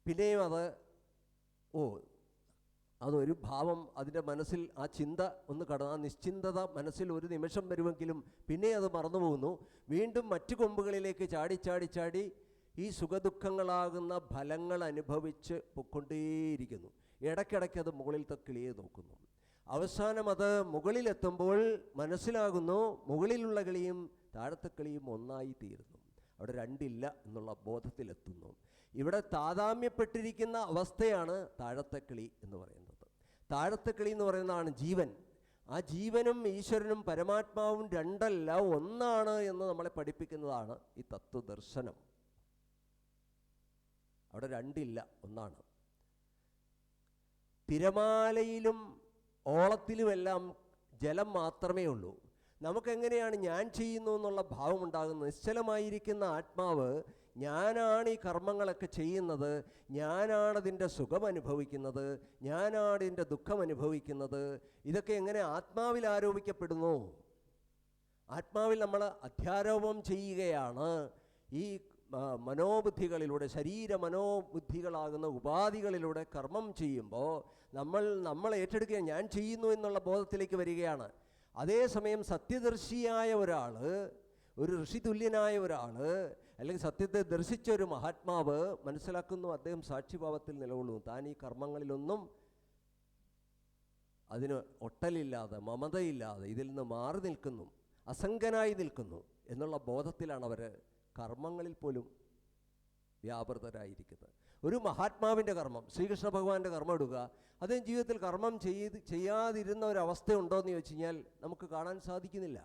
പിന്നെയും അതൊരു ഭാവം അതിൻ്റെ മനസ്സിൽ, ആ ചിന്ത ഒന്ന് ആ നിശ്ചിന്തത മനസ്സിൽ ഒരു നിമിഷം വരുമെങ്കിലും പിന്നെ അത് മറന്നുപോകുന്നു. വീണ്ടും മറ്റു കൊമ്പുകളിലേക്ക് ചാടി ഈ സുഖദുഃഖങ്ങളാകുന്ന ഫലങ്ങൾ അനുഭവിച്ച് പൊക്കൊണ്ടേയിരിക്കുന്നു. ഇടയ്ക്കിടയ്ക്ക് അത് മുകളിലത്തെ കിളിയെ നോക്കുന്നു. അവസാനം അത് മുകളിലെത്തുമ്പോൾ മനസ്സിലാകുന്നു മുകളിലുള്ള കിളിയും താഴത്തെ കിളിയും ഒന്നായി തീരുന്നു. അവിടെ രണ്ടില്ല എന്നുള്ള ബോധത്തിലെത്തുന്നു. ഇവിടെ താതാമ്യപ്പെട്ടിരിക്കുന്ന അവസ്ഥയാണ് താഴത്തെ കിളി എന്ന് പറയുന്നത്. താഴത്തെ കിളി എന്ന് പറയുന്നതാണ് ജീവൻ. ആ ജീവനും ഈശ്വരനും പരമാത്മാവും രണ്ടല്ല, ഒന്നാണ് എന്ന് നമ്മളെ പഠിപ്പിക്കുന്നതാണ് ഈ തത്വദർശനം. അവിടെ രണ്ടില്ല, ഒന്നാണ്. തിരമാലയിലും ഓളത്തിലുമെല്ലാം ജലം മാത്രമേ ഉള്ളൂ. നമുക്കെങ്ങനെയാണ് ഞാൻ ചെയ്യുന്നു എന്നുള്ള ഭാവം ഉണ്ടാകുന്നത്? നിശ്ചലമായിരിക്കുന്ന ആത്മാവ് ഞാനാണ് ഈ കർമ്മങ്ങളൊക്കെ ചെയ്യുന്നത്, ഞാനാണതിൻ്റെ സുഖം അനുഭവിക്കുന്നത്, ഞാനാണ് ഇതിൻ്റെ ദുഃഖം അനുഭവിക്കുന്നത്. ഇതൊക്കെ എങ്ങനെ ആത്മാവിൽ ആരോപിക്കപ്പെടുന്നു? ആത്മാവിൽ നമ്മൾ അധ്യാരോപം ചെയ്യുകയാണ്. ഈ മനോബുദ്ധികളിലൂടെ, ശരീര മനോബുദ്ധികളാകുന്ന ഉപാധികളിലൂടെ കർമ്മം ചെയ്യുമ്പോൾ നമ്മൾ ഏറ്റെടുക്കുക, ഞാൻ ചെയ്യുന്നു എന്നുള്ള ബോധത്തിലേക്ക് വരികയാണ്. അതേസമയം സത്യദർശിയായ ഒരാൾ, ഒരു ഋഷിതുല്യനായ ഒരാൾ, അല്ലെങ്കിൽ സത്യത്തെ ദർശിച്ച ഒരു മഹാത്മാവ് മനസ്സിലാക്കുന്നു, അദ്ദേഹം സാക്ഷിഭാവത്തിൽ നിലകൊള്ളുന്നു. താൻ ഈ കർമ്മങ്ങളിലൊന്നും അതിന് ഒട്ടലില്ലാതെ, മമതയില്ലാതെ ഇതിൽ നിന്ന് മാറി നിൽക്കുന്നു, അസംഗനായി നിൽക്കുന്നു എന്നുള്ള ബോധത്തിലാണ് അവർ കർമ്മങ്ങളിൽ പോലും വ്യാപൃതരായിരിക്കുന്നത്. ഒരു മഹാത്മാവിൻ്റെ കർമ്മം, ശ്രീകൃഷ്ണ ഭഗവാന്റെ കർമ്മം എടുക്കുക, അദ്ദേഹം ജീവിതത്തിൽ കർമ്മം ചെയ്യാതിരുന്ന ഒരവസ്ഥയുണ്ടോ എന്ന് ചോദിച്ചു കഴിഞ്ഞാൽ നമുക്ക് കാണാൻ സാധിക്കുന്നില്ല.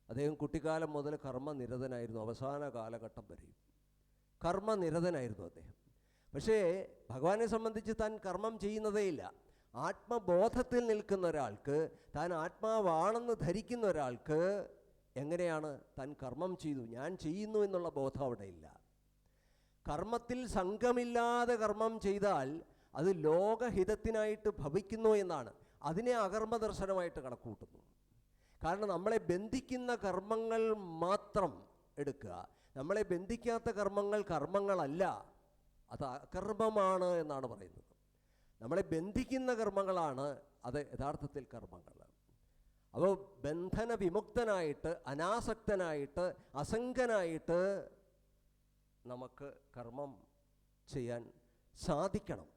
അദ്ദേഹം കുട്ടിക്കാലം മുതൽ കർമ്മനിരതനായിരുന്നു, അവസാന കാലഘട്ടം വരെയും കർമ്മനിരതനായിരുന്നു അദ്ദേഹം. പക്ഷേ ഭഗവാനെ സംബന്ധിച്ച് താൻ കർമ്മം ചെയ്യുന്നതേയില്ല. ആത്മബോധത്തിൽ നിൽക്കുന്ന ഒരാൾക്ക്, താൻ ആത്മാവാണെന്ന് ധരിക്കുന്ന ഒരാൾക്ക് എങ്ങനെയാണ് താൻ കർമ്മം ചെയ്തു, ഞാൻ ചെയ്യുന്നു എന്നുള്ള ബോധം അവിടെ ഇല്ല. കർമ്മത്തിൽ സംഘമില്ലാതെ കർമ്മം ചെയ്താൽ അത് ലോകഹിതത്തിനായിട്ട് ഭവിക്കുന്നു എന്നാണ്. അതിനെ അകർമ്മദർശനമായിട്ട് കണക്കൂട്ടുന്നു. കാരണം നമ്മളെ ബന്ധിക്കുന്ന കർമ്മങ്ങൾ മാത്രം എടുക്കുക, നമ്മളെ ബന്ധിക്കാത്ത കർമ്മങ്ങൾ കർമ്മങ്ങളല്ല, അത് അകർമ്മമാണ് എന്നാണ് പറയുന്നത്. നമ്മളെ ബന്ധിക്കുന്ന കർമ്മങ്ങളാണ് അത് യഥാർത്ഥത്തിൽ കർമ്മങ്ങൾ. അപ്പോൾ ബന്ധന വിമുക്തനായിട്ട്, അനാസക്തനായിട്ട്, അസംഗനായിട്ട് നമുക്ക് കർമ്മം ചെയ്യാൻ സാധിക്കണം.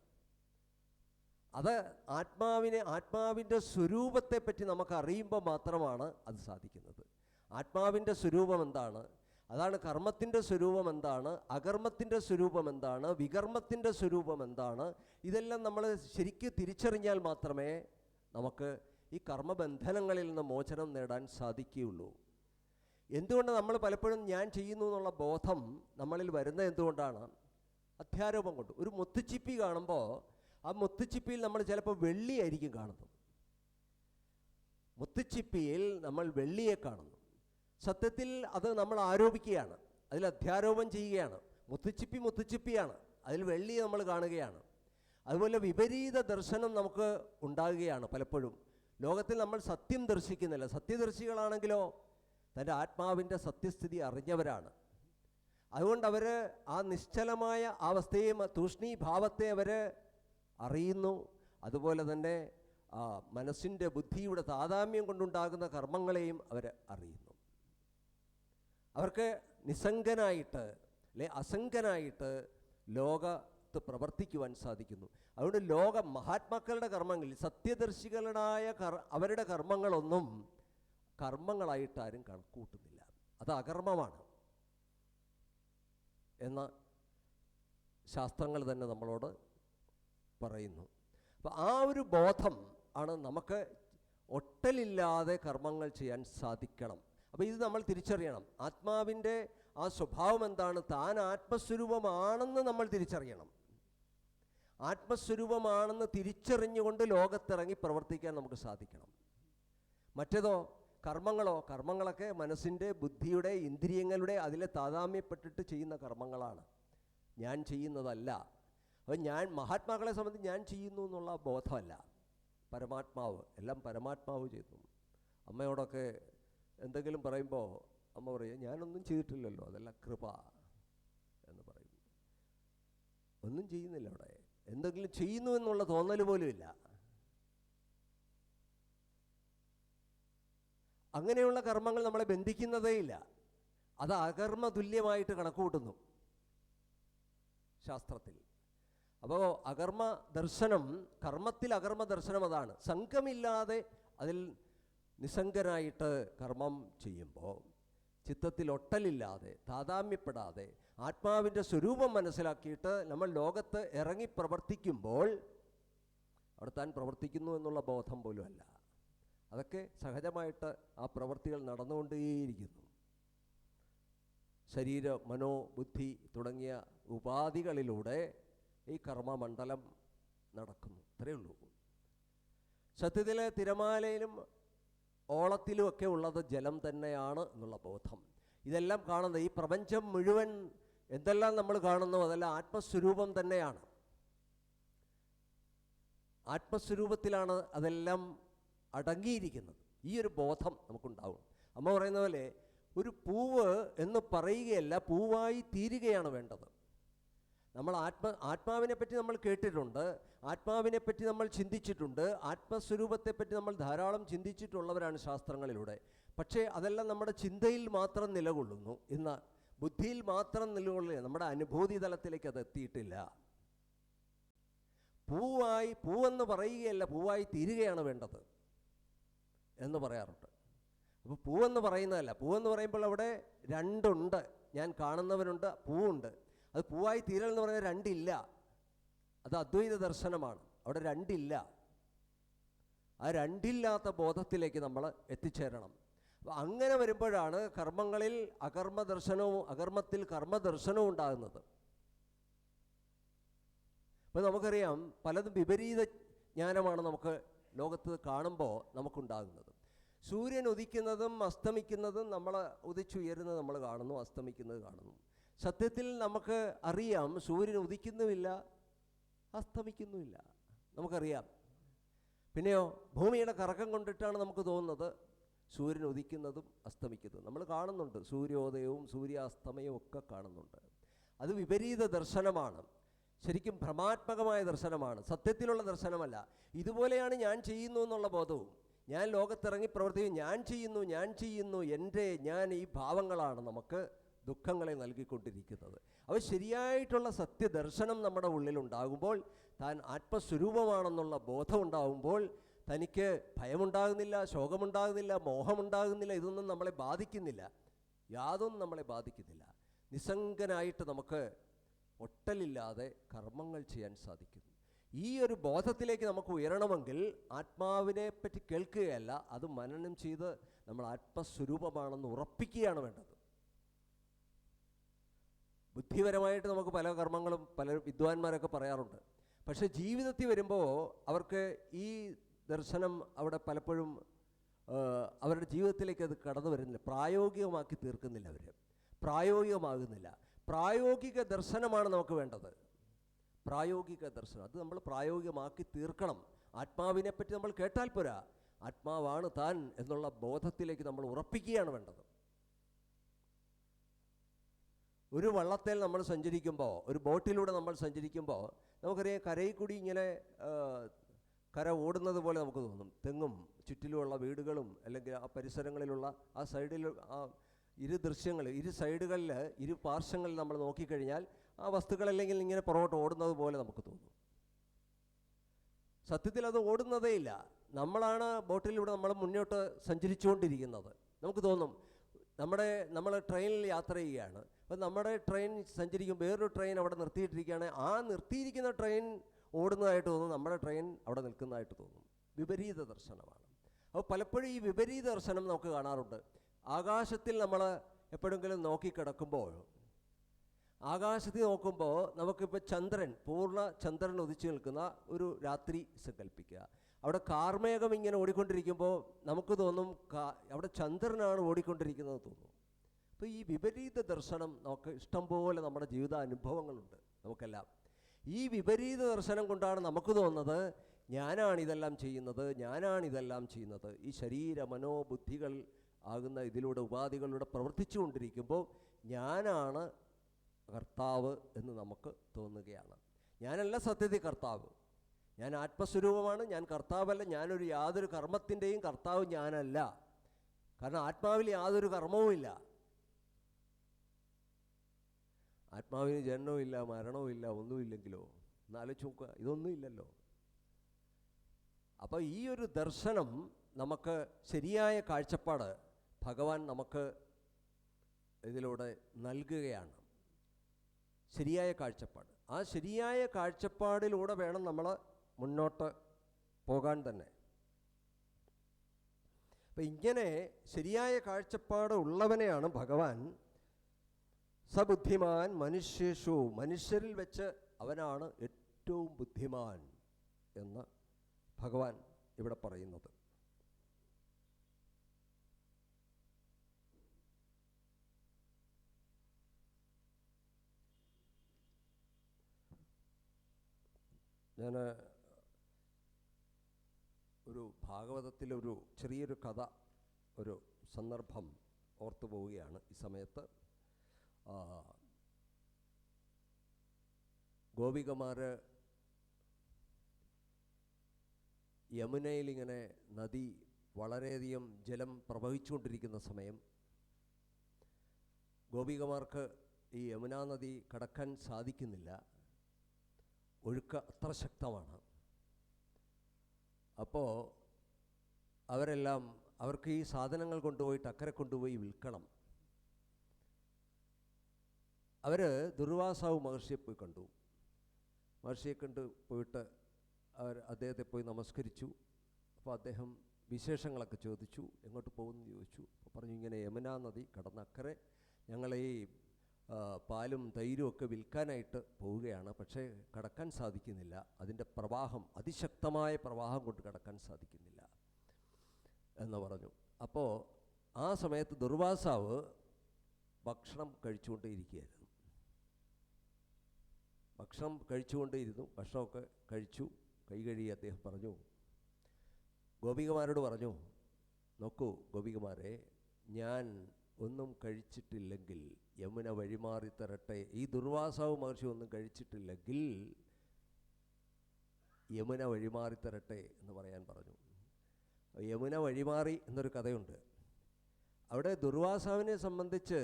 അത് ആത്മാവിൻ്റെ സ്വരൂപത്തെപ്പറ്റി നമുക്ക് അറിയുമ്പോൾ മാത്രമാണ് അത് സാധിക്കുന്നത്. ആത്മാവിൻ്റെ സ്വരൂപം എന്താണ്, അതാണ് കർമ്മത്തിൻ്റെ സ്വരൂപം എന്താണ്, അകർമ്മത്തിൻ്റെ സ്വരൂപം എന്താണ്, വികർമ്മത്തിൻ്റെ സ്വരൂപം എന്താണ്, ഇതെല്ലാം നമ്മൾ ശരിക്കും തിരിച്ചറിഞ്ഞാൽ മാത്രമേ നമുക്ക് ഈ കർമ്മബന്ധനങ്ങളിൽ നിന്ന് മോചനം നേടാൻ സാധിക്കുകയുള്ളൂ. എന്തുകൊണ്ട് നമ്മൾ പലപ്പോഴും ഞാൻ ചെയ്യുന്നു എന്നുള്ള ബോധം നമ്മളിൽ വരുന്നത് എന്തുകൊണ്ടാണ്? അധ്യാരോപം കൊണ്ട്. ഒരു മുത്തുച്ചിപ്പി കാണുമ്പോൾ ആ മുത്തുച്ചിപ്പിയിൽ നമ്മൾ ചിലപ്പോൾ വെള്ളിയായിരിക്കും കാണുന്നത്. മുത്തുച്ചിപ്പിയിൽ നമ്മൾ വെള്ളിയെ കാണുന്നു. സത്യത്തിൽ അത് നമ്മൾ ആരോപിക്കുകയാണ്, അതിൽ അധ്യാരോപം ചെയ്യുകയാണ്. മുത്തുച്ചിപ്പിയാണ്, അതിൽ വെള്ളി നമ്മൾ കാണുകയാണ്. അതുപോലെ വിപരീത ദർശനം നമുക്ക് ഉണ്ടാകുകയാണ് പലപ്പോഴും. ലോകത്തിൽ നമ്മൾ സത്യം ദർശിക്കുന്നില്ല. സത്യദർശികളാണെങ്കിലോ തൻ്റെ ആത്മാവിൻ്റെ സത്യസ്ഥിതി അറിഞ്ഞവരാണ്. അതുകൊണ്ട് അവർ ആ നിശ്ചലമായ അവസ്ഥയും തൂഷ്ണീഭാവത്തെ അവർ അറിയുന്നു. അതുപോലെ തന്നെ മനസ്സിൻ്റെ ബുദ്ധിയുടെ താതാമ്യം കൊണ്ടുണ്ടാകുന്ന കർമ്മങ്ങളെയും അവർ അറിയുന്നു. അവർക്ക് നിസ്സംഗനായിട്ട് അല്ലെ അസംഗനായിട്ട് ലോകത്ത് പ്രവർത്തിക്കുവാൻ സാധിക്കുന്നു. അതുകൊണ്ട് മഹാത്മാക്കളുടെ കർമ്മങ്ങളിൽ സത്യദർശികളുടെ അവരുടെ കർമ്മങ്ങളൊന്നും കർമ്മങ്ങളായിട്ട് ആരും കണക്കൂട്ടുന്നില്ല. അത് അകർമ്മമാണ് എന്ന് ശാസ്ത്രങ്ങൾ തന്നെ നമ്മളോട് പറയുന്നു. അപ്പോൾ ആ ഒരു ബോധം ആണ് നമുക്ക് ഒട്ടലില്ലാതെ കർമ്മങ്ങൾ ചെയ്യാൻ സാധിക്കണം. അപ്പോൾ ഇത് നമ്മൾ തിരിച്ചറിയണം. ആത്മാവിൻ്റെ ആ സ്വഭാവം എന്താണ്? താൻ ആത്മസ്വരൂപമാണെന്ന് നമ്മൾ തിരിച്ചറിയണം. ആത്മസ്വരൂപമാണെന്ന് തിരിച്ചറിഞ്ഞുകൊണ്ട് ലോകത്തിറങ്ങി പ്രവർത്തിക്കാൻ നമുക്ക് സാധിക്കണം. മറ്റേതോ കർമ്മങ്ങളൊക്കെ മനസ്സിൻ്റെ, ബുദ്ധിയുടെ, ഇന്ദ്രിയങ്ങളുടെ അതിലെ താതാമ്യപ്പെട്ടിട്ട് ചെയ്യുന്ന കർമ്മങ്ങളാണ്, ഞാൻ ചെയ്യുന്നതല്ല. അപ്പോൾ മഹാത്മാക്കളെ സംബന്ധിച്ച് ഞാൻ ചെയ്യുന്നു എന്നുള്ള ബോധമല്ല, പരമാത്മാവ് എല്ലാം പരമാത്മാവ് ചെയ്യുന്നു. അമ്മയോടൊക്കെ എന്തെങ്കിലും പറയുമ്പോൾ അമ്മ പറയും, ഞാനൊന്നും ചെയ്തിട്ടില്ലല്ലോ, അതെല്ലാം കൃപ എന്ന് പറയും. ഒന്നും ചെയ്യുന്നില്ല, അവിടെ എന്തെങ്കിലും ചെയ്യുന്നു എന്നുള്ള തോന്നൽ പോലും ഇല്ല. അങ്ങനെയുള്ള കർമ്മങ്ങൾ നമ്മളെ ബന്ധിക്കുന്നതേ ഇല്ല. അത് അകർമ്മ തുല്യമായിട്ട് കണക്കുകൂട്ടുന്നു ശാസ്ത്രത്തിൽ. അപ്പോൾ അകർമ്മ ദർശനം, കർമ്മത്തിൽ അകർമ്മ ദർശനം അതാണ്. സംഘമില്ലാതെ അതിൽ നിസ്സംഗനായിട്ട് കർമ്മം ചെയ്യുമ്പോൾ ചിത്തത്തിൽ ഒട്ടലില്ലാതെ താതാമ്യപ്പെടാതെ ആത്മാവിൻ്റെ സ്വരൂപം മനസ്സിലാക്കിയിട്ട് നമ്മൾ ലോകത്ത് ഇറങ്ങി പ്രവർത്തിക്കുമ്പോൾ അവിടെ താൻ പ്രവർത്തിക്കുന്നു എന്നുള്ള ബോധം പോലുമല്ല. അതൊക്കെ സഹജമായിട്ട് ആ പ്രവൃത്തികൾ നടന്നുകൊണ്ടേയിരിക്കുന്നു. ശരീര മനോ ബുദ്ധി തുടങ്ങിയ ഉപാധികളിലൂടെ ഈ കർമ്മമണ്ഡലം നടക്കുന്നു. അത്രയേ ഉള്ളൂ. സത്യത്തിൽ തിരമാലയിലും ഓളത്തിലുമൊക്കെ ഉള്ളത് ജലം തന്നെയാണ് എന്നുള്ള ബോധം. ഇതെല്ലാം കാണുന്നത്, ഈ പ്രപഞ്ചം മുഴുവൻ എന്തെല്ലാം നമ്മൾ കാണുന്നു അതെല്ലാം ആത്മസ്വരൂപം തന്നെയാണ്. ആത്മസ്വരൂപത്തിലാണ് അതെല്ലാം അടങ്ങിയിരിക്കുന്നത്. ഈ ഒരു ബോധം നമുക്കുണ്ടാവും. അമ്മ പറയുന്ന പോലെ ഒരു പൂവ് എന്ന് പറയുകയല്ല, പൂവായി തീരുകയാണ് വേണ്ടത്. നമ്മൾ ആത്മാവിനെപ്പറ്റി നമ്മൾ കേട്ടിട്ടുണ്ട്, ആത്മാവിനെപ്പറ്റി നമ്മൾ ചിന്തിച്ചിട്ടുണ്ട്, ആത്മസ്വരൂപത്തെപ്പറ്റി നമ്മൾ ധാരാളം ചിന്തിച്ചിട്ടുള്ളവരാണ് ശാസ്ത്രങ്ങളിലൂടെ. പക്ഷേ അതെല്ലാം നമ്മുടെ ചിന്തയിൽ മാത്രം നിലകൊള്ളുന്നു, ഇന്ന് ബുദ്ധിയിൽ മാത്രം നിലകൊള്ളുക, നമ്മുടെ അനുഭൂതി തലത്തിലേക്ക് അത് എത്തിയിട്ടില്ല. പൂവെന്ന് പറയുകയല്ല, പൂവായി തീരുകയാണ് വേണ്ടത് എന്ന് പറയാറുണ്ട്. അപ്പോൾ പൂവെന്ന് പറയുന്നതല്ല, പൂവെന്ന് പറയുമ്പോൾ അവിടെ രണ്ടുണ്ട്. ഞാൻ കാണുന്നവനുണ്ട്, പൂവുണ്ട്. അത് പൂവായി തീരൽ എന്ന് പറയുന്നത് രണ്ടില്ല. അത് അദ്വൈത ദർശനമാണ്. അവിടെ രണ്ടില്ല. ആ രണ്ടില്ലാത്ത ബോധത്തിലേക്ക് നമ്മൾ എത്തിച്ചേരണം. അപ്പോൾ അങ്ങനെ വരുമ്പോഴാണ് കർമ്മങ്ങളിൽ അകർമ്മദർശനവും അകർമ്മത്തിൽ കർമ്മദർശനവും ഉണ്ടാകുന്നത്. അപ്പോൾ നമുക്കറിയാം, പലതും വിപരീത ജ്ഞാനമാണ് നമുക്ക് ലോകത്ത് കാണുമ്പോൾ നമുക്കുണ്ടാകുന്നത്. സൂര്യൻ ഉദിക്കുന്നതും അസ്തമിക്കുന്നതും നമ്മൾ ഉദിച്ചുയരുന്നത് നമ്മൾ കാണുന്നു, അസ്തമിക്കുന്നത് കാണുന്നു. സത്യത്തിൽ നമുക്ക് അറിയാം, സൂര്യൻ ഉദിക്കുന്നുമില്ല അസ്തമിക്കുന്നുമില്ല, നമുക്കറിയാം. പിന്നെയോ ഭൂമിയുടെ കറക്കം കൊണ്ടിട്ടാണ് നമുക്ക് തോന്നുന്നത് സൂര്യൻ ഉദിക്കുന്നതും അസ്തമിക്കുന്നതും നമ്മൾ കാണുന്നുണ്ട്. സൂര്യോദയവും സൂര്യാസ്തമയവും ഒക്കെ കാണുന്നുണ്ട്. അത് വിപരീത ദർശനമാണ്. ശരിക്കും ഭ്രമാത്മകമായ ദർശനമാണ്, സത്യത്തിലുള്ള ദർശനമല്ല. ഇതുപോലെയാണ് ഞാൻ ചെയ്യുന്നു എന്നുള്ള ബോധവും, ഞാൻ ലോകത്തിറങ്ങി പ്രവർത്തിക്കും, ഞാൻ ചെയ്യുന്നു ഞാൻ ഈ ഭാവങ്ങളാണ് നമുക്ക് ദുഃഖങ്ങളെ നൽകിക്കൊണ്ടിരിക്കുന്നത്. അവ ശരിയായിട്ടുള്ള സത്യദർശനം നമ്മുടെ ഉള്ളിലുണ്ടാകുമ്പോൾ, താൻ ആത്മസ്വരൂപമാണെന്നുള്ള ബോധം ഉണ്ടാകുമ്പോൾ തനിക്ക് ഭയമുണ്ടാകുന്നില്ല, ശോകമുണ്ടാകുന്നില്ല, മോഹമുണ്ടാകുന്നില്ല. ഇതൊന്നും നമ്മളെ ബാധിക്കുന്നില്ല, യാതൊന്നും നമ്മളെ ബാധിക്കുന്നില്ല. നിസ്സംഗനായിട്ട് നമുക്ക് ഒട്ടലില്ലാതെ കർമ്മങ്ങൾ ചെയ്യാൻ സാധിക്കുന്നു. ഈ ഒരു ബോധത്തിലേക്ക് നമുക്ക് ഉയരണമെങ്കിൽ ആത്മാവിനെ പറ്റി കേൾക്കുകയല്ല, അത് മനനം ചെയ്ത് നമ്മൾ ആത്മസ്വരൂപമാണെന്ന് ഉറപ്പിക്കുകയാണ് വേണ്ടത്. ബുദ്ധിപരമായിട്ട് നമുക്ക് പല കർമ്മങ്ങളും പല വിദ്വാൻമാരൊക്കെ പറയാറുണ്ട്. പക്ഷേ ജീവിതത്തിൽ വരുമ്പോൾ അവർക്ക് ഈ ദർശനം അവിടെ പലപ്പോഴും അവരുടെ ജീവിതത്തിലേക്ക് അത് കടന്നു വരുന്നില്ല, പ്രായോഗികമാക്കി തീർക്കുന്നില്ല, പ്രായോഗികമാകുന്നില്ല. പ്രായോഗിക ദർശനമാണ് നമുക്ക് വേണ്ടത്. പ്രായോഗിക ദർശനം അത് നമ്മൾ പ്രായോഗികമാക്കി തീർക്കണം. ആത്മാവിനെപ്പറ്റി നമ്മൾ കേട്ടാൽ പോരാ, ആത്മാവാണ് താൻ എന്നുള്ള ബോധത്തിലേക്ക് നമ്മൾ ഉറപ്പിക്കുകയാണ് വേണ്ടത്. ഒരു വള്ളത്തേൽ നമ്മൾ സഞ്ചരിക്കുമ്പോൾ, ഒരു ബോട്ടിലൂടെ നമ്മൾ സഞ്ചരിക്കുമ്പോൾ നമുക്കറിയാം, കരയിൽ കൂടി ഇങ്ങനെ കര ഓടുന്നത് പോലെ നമുക്ക് തോന്നും. തെങ്ങും ചുറ്റിലുമുള്ള വീടുകളും അല്ലെങ്കിൽ ആ പരിസരങ്ങളിലുള്ള ആ സൈഡിൽ ആ ഇരു സൈഡുകളിൽ ഇരു പാർശ്വങ്ങളിൽ നമ്മൾ നോക്കിക്കഴിഞ്ഞാൽ ആ വസ്തുക്കളല്ലെങ്കിൽ ഇങ്ങനെ പുറകോട്ട് ഓടുന്നത് പോലെ നമുക്ക് തോന്നും. സത്യത്തിൽ അത് ഓടുന്നതേ ഇല്ല, നമ്മളാണ് ബോട്ടിലൂടെ നമ്മൾ മുന്നോട്ട് സഞ്ചരിച്ചുകൊണ്ടിരിക്കുന്നത്. നമുക്ക് തോന്നും നമ്മൾ ട്രെയിനിൽ യാത്ര ചെയ്യുകയാണ്, അപ്പോൾ നമ്മുടെ ട്രെയിൻ സഞ്ചരിക്കും, വേറൊരു ട്രെയിൻ അവിടെ നിർത്തിയിട്ടിരിക്കുകയാണ്, ആ നിർത്തിയിരിക്കുന്ന ട്രെയിൻ ഓടുന്നതായിട്ട് തോന്നും, നമ്മുടെ ട്രെയിൻ അവിടെ നിൽക്കുന്നതായിട്ട് തോന്നും. വിപരീത ദർശനമാണ്. അപ്പോൾ പലപ്പോഴും ഈ വിപരീത ദർശനം നമുക്ക് കാണാറുണ്ട്. ആകാശത്തിൽ നമ്മൾ എപ്പോഴെങ്കിലും നോക്കിക്കിടക്കുമ്പോൾ, ആകാശത്തിൽ നോക്കുമ്പോൾ നമുക്കിപ്പോൾ പൂർണ്ണ ചന്ദ്രൻ ഉദിച്ചു നിൽക്കുന്ന ഒരു രാത്രി സങ്കല്പിക്കുക. അവിടെ കാർമേഘം ഇങ്ങനെ ഓടിക്കൊണ്ടിരിക്കുമ്പോൾ നമുക്ക് തോന്നും അവിടെ ചന്ദ്രനാണ് ഓടിക്കൊണ്ടിരിക്കുന്നത് തോന്നും. അപ്പോൾ ഈ വിപരീത ദർശനം നമുക്ക് ഇഷ്ടംപോലെ നമ്മുടെ ജീവിതാനുഭവങ്ങളുണ്ട് നമുക്കെല്ലാം. ഈ വിപരീത ദർശനം കൊണ്ടാണ് നമുക്ക് തോന്നുന്നത് ഞാനാണിതെല്ലാം ചെയ്യുന്നത്. ഈ ശരീര മനോബുദ്ധികൾ ആകുന്ന ഇതിലൂടെ ഉപാധികളിലൂടെ പ്രവർത്തിച്ചു കൊണ്ടിരിക്കുമ്പോൾ ഞാനാണ് കർത്താവ് എന്ന് നമുക്ക് തോന്നുകയാണ്. ഞാനല്ല സത്യത്തിൽ കർത്താവ്, ഞാൻ ആത്മസ്വരൂപമാണ്, ഞാൻ കർത്താവല്ല. ഞാനൊരു യാതൊരു കർമ്മത്തിൻ്റെയും കർത്താവ് ഞാനല്ല. കാരണം ആത്മാവിൽ യാതൊരു കർമ്മവുമില്ല. ആത്മാവിന് ജനനവുമില്ല, മരണവുമില്ല, ഒന്നുമില്ലെങ്കിലോ എന്നാലോചിച്ച് നോക്കുക, ഇതൊന്നുമില്ലല്ലോ. അപ്പോൾ ഈ ഒരു ദർശനം നമുക്ക് ശരിയായ കാഴ്ചപ്പാട് ഭഗവാൻ നമുക്ക് ഇതിലൂടെ നൽകുകയാണ്. ശരിയായ കാഴ്ചപ്പാട്. ആ ശരിയായ കാഴ്ചപ്പാടിലൂടെ വേണം നമ്മൾ മുന്നോട്ട് പോകാൻ തന്നെ. അപ്പം ഇങ്ങനെ ശരിയായ കാഴ്ചപ്പാട് ഉള്ളവനെയാണ് ഭഗവാൻ സബുദ്ധിമാൻ മനുഷ്യേഷു, മനുഷ്യരിൽ വെച്ച് അവനാണ് ഏറ്റവും ബുദ്ധിമാൻ എന്ന് ഭഗവാൻ ഇവിടെ പറയുന്നത്. ഞാൻ ഒരു ഭാഗവതത്തിലൊരു ചെറിയൊരു കഥ, ഒരു സന്ദർഭം ഓർത്തു പോവുകയാണ് ഈ സമയത്ത്. ഗോപികമാർ യമുനയിലിങ്ങനെ നദി വളരെയധികം ജലം പ്രവഹിച്ചുകൊണ്ടിരിക്കുന്ന സമയം ഗോപികമാർക്ക് ഈ യമുനാ നദി കടക്കാൻ സാധിക്കുന്നില്ല. ഒഴുക്ക് അത്ര ശക്തമാണ്. അപ്പോൾ അവർക്ക് ഈ സാധനങ്ങൾ കൊണ്ടുപോയിട്ട് അക്കരെ കൊണ്ടുപോയി വിൽക്കണം. അവർ ദുർവാസാവ് മഹർഷിയെ പോയി കണ്ടു. മഹർഷിയെ പോയിട്ട് അദ്ദേഹത്തെ പോയി നമസ്കരിച്ചു. അപ്പോൾ അദ്ദേഹം വിശേഷങ്ങളൊക്കെ ചോദിച്ചു. എങ്ങോട്ട് പോകുമെന്ന് ചോദിച്ചു. അപ്പോൾ പറഞ്ഞു, ഇങ്ങനെ യമുനാ നദി കടന്ന് അക്കരെ ഞങ്ങൾ ഈ പാലും തൈരും ഒക്കെ വിൽക്കാനായിട്ട് പോവുകയാണ്. പക്ഷേ കടക്കാൻ സാധിക്കുന്നില്ല. അതിൻ്റെ പ്രവാഹം, അതിശക്തമായ പ്രവാഹം കൊണ്ട് കടക്കാൻ സാധിക്കുന്നില്ല എന്ന് പറഞ്ഞു. അപ്പോൾ ആ സമയത്ത് ദുർവാസാവ് ഭക്ഷണം കഴിച്ചുകൊണ്ടേയിരിക്കുകയായിരുന്നു. ഭക്ഷണമൊക്കെ കഴിച്ചു. കൈ കഴുകി അദ്ദേഹം പറഞ്ഞു, ഗോപികമാരോട് പറഞ്ഞു, നോക്കൂ ഗോപികമാരെ, ഞാൻ ഒന്നും കഴിച്ചിട്ടില്ലെങ്കിൽ യമുന വഴിമാറി തരട്ടെ. ഈ ദുർവാസാവ് മഹർഷി ഒന്നും കഴിച്ചിട്ടില്ലെങ്കിൽ യമുന വഴിമാറി തരട്ടെ എന്ന് പറയാൻ പറഞ്ഞു. യമുന വഴിമാറി എന്നൊരു കഥയുണ്ട്. അവിടെ ദുർവാസാവിനെ സംബന്ധിച്ച്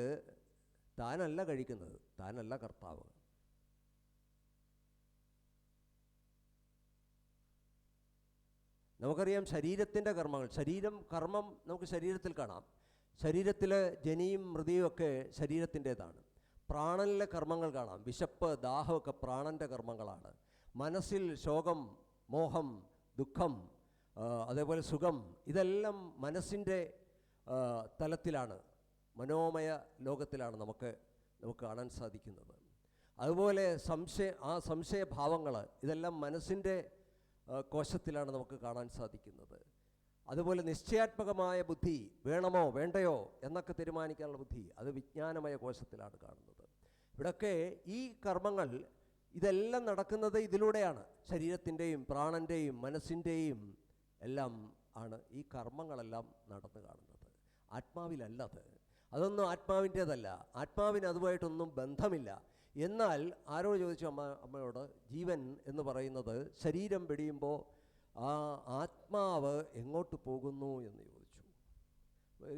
താനല്ല കഴിക്കുന്നത്, താനല്ല കർത്താവ്. നമുക്കറിയാം ശരീരത്തിൻ്റെ കർമ്മങ്ങൾ, കർമ്മം നമുക്ക് ശരീരത്തിൽ കാണാം. ശരീരത്തിൽ ജനിയും മൃതിയും ഒക്കെ ശരീരത്തിൻ്റേതാണ്. പ്രാണനിലെ കർമ്മങ്ങൾ കാണാം. വിശപ്പ്, ദാഹമൊക്കെ പ്രാണൻ്റെ കർമ്മങ്ങളാണ്. മനസ്സിൽ ശോകം, മോഹം, ദുഃഖം, അതേപോലെ സുഖം, ഇതെല്ലാം മനസ്സിൻ്റെ തലത്തിലാണ്, മനോമയ ലോകത്തിലാണ് നമുക്ക് കാണാൻ സാധിക്കുന്നത്. അതുപോലെ സംശയഭാവങ്ങൾ, ഇതെല്ലാം മനസ്സിൻ്റെ കോശത്തിലാണ് നമുക്ക് കാണാൻ സാധിക്കുന്നത്. അതുപോലെ നിശ്ചയാത്മകമായ ബുദ്ധി, വേണമോ വേണ്ടയോ എന്നൊക്കെ തീരുമാനിക്കാനുള്ള ബുദ്ധി, അത് വിജ്ഞാനമയ കോശത്തിലാണ് കാണുന്നത്. ഇവിടൊക്കെ ഈ കർമ്മങ്ങൾ ഇതെല്ലാം നടക്കുന്നത് ഇതിലൂടെയാണ്. ശരീരത്തിൻ്റെയും പ്രാണൻ്റെയും മനസ്സിൻ്റെയും എല്ലാം ആണ് ഈ കർമ്മങ്ങളെല്ലാം നടന്നു കാണുന്നത്. ആത്മാവിലല്ലത്. അതൊന്നും ആത്മാവിൻ്റേതല്ല. ആത്മാവിന് അതുമായിട്ടൊന്നും ബന്ധമില്ല. എന്നാൽ ആരോട് ചോദിച്ചു? അമ്മയോട്. ജീവൻ എന്ന് പറയുന്നത് ശരീരം വെടിയുമ്പോൾ ആ ആത്മാവ് എങ്ങോട്ട് പോകുന്നു എന്ന് ചോദിച്ചു.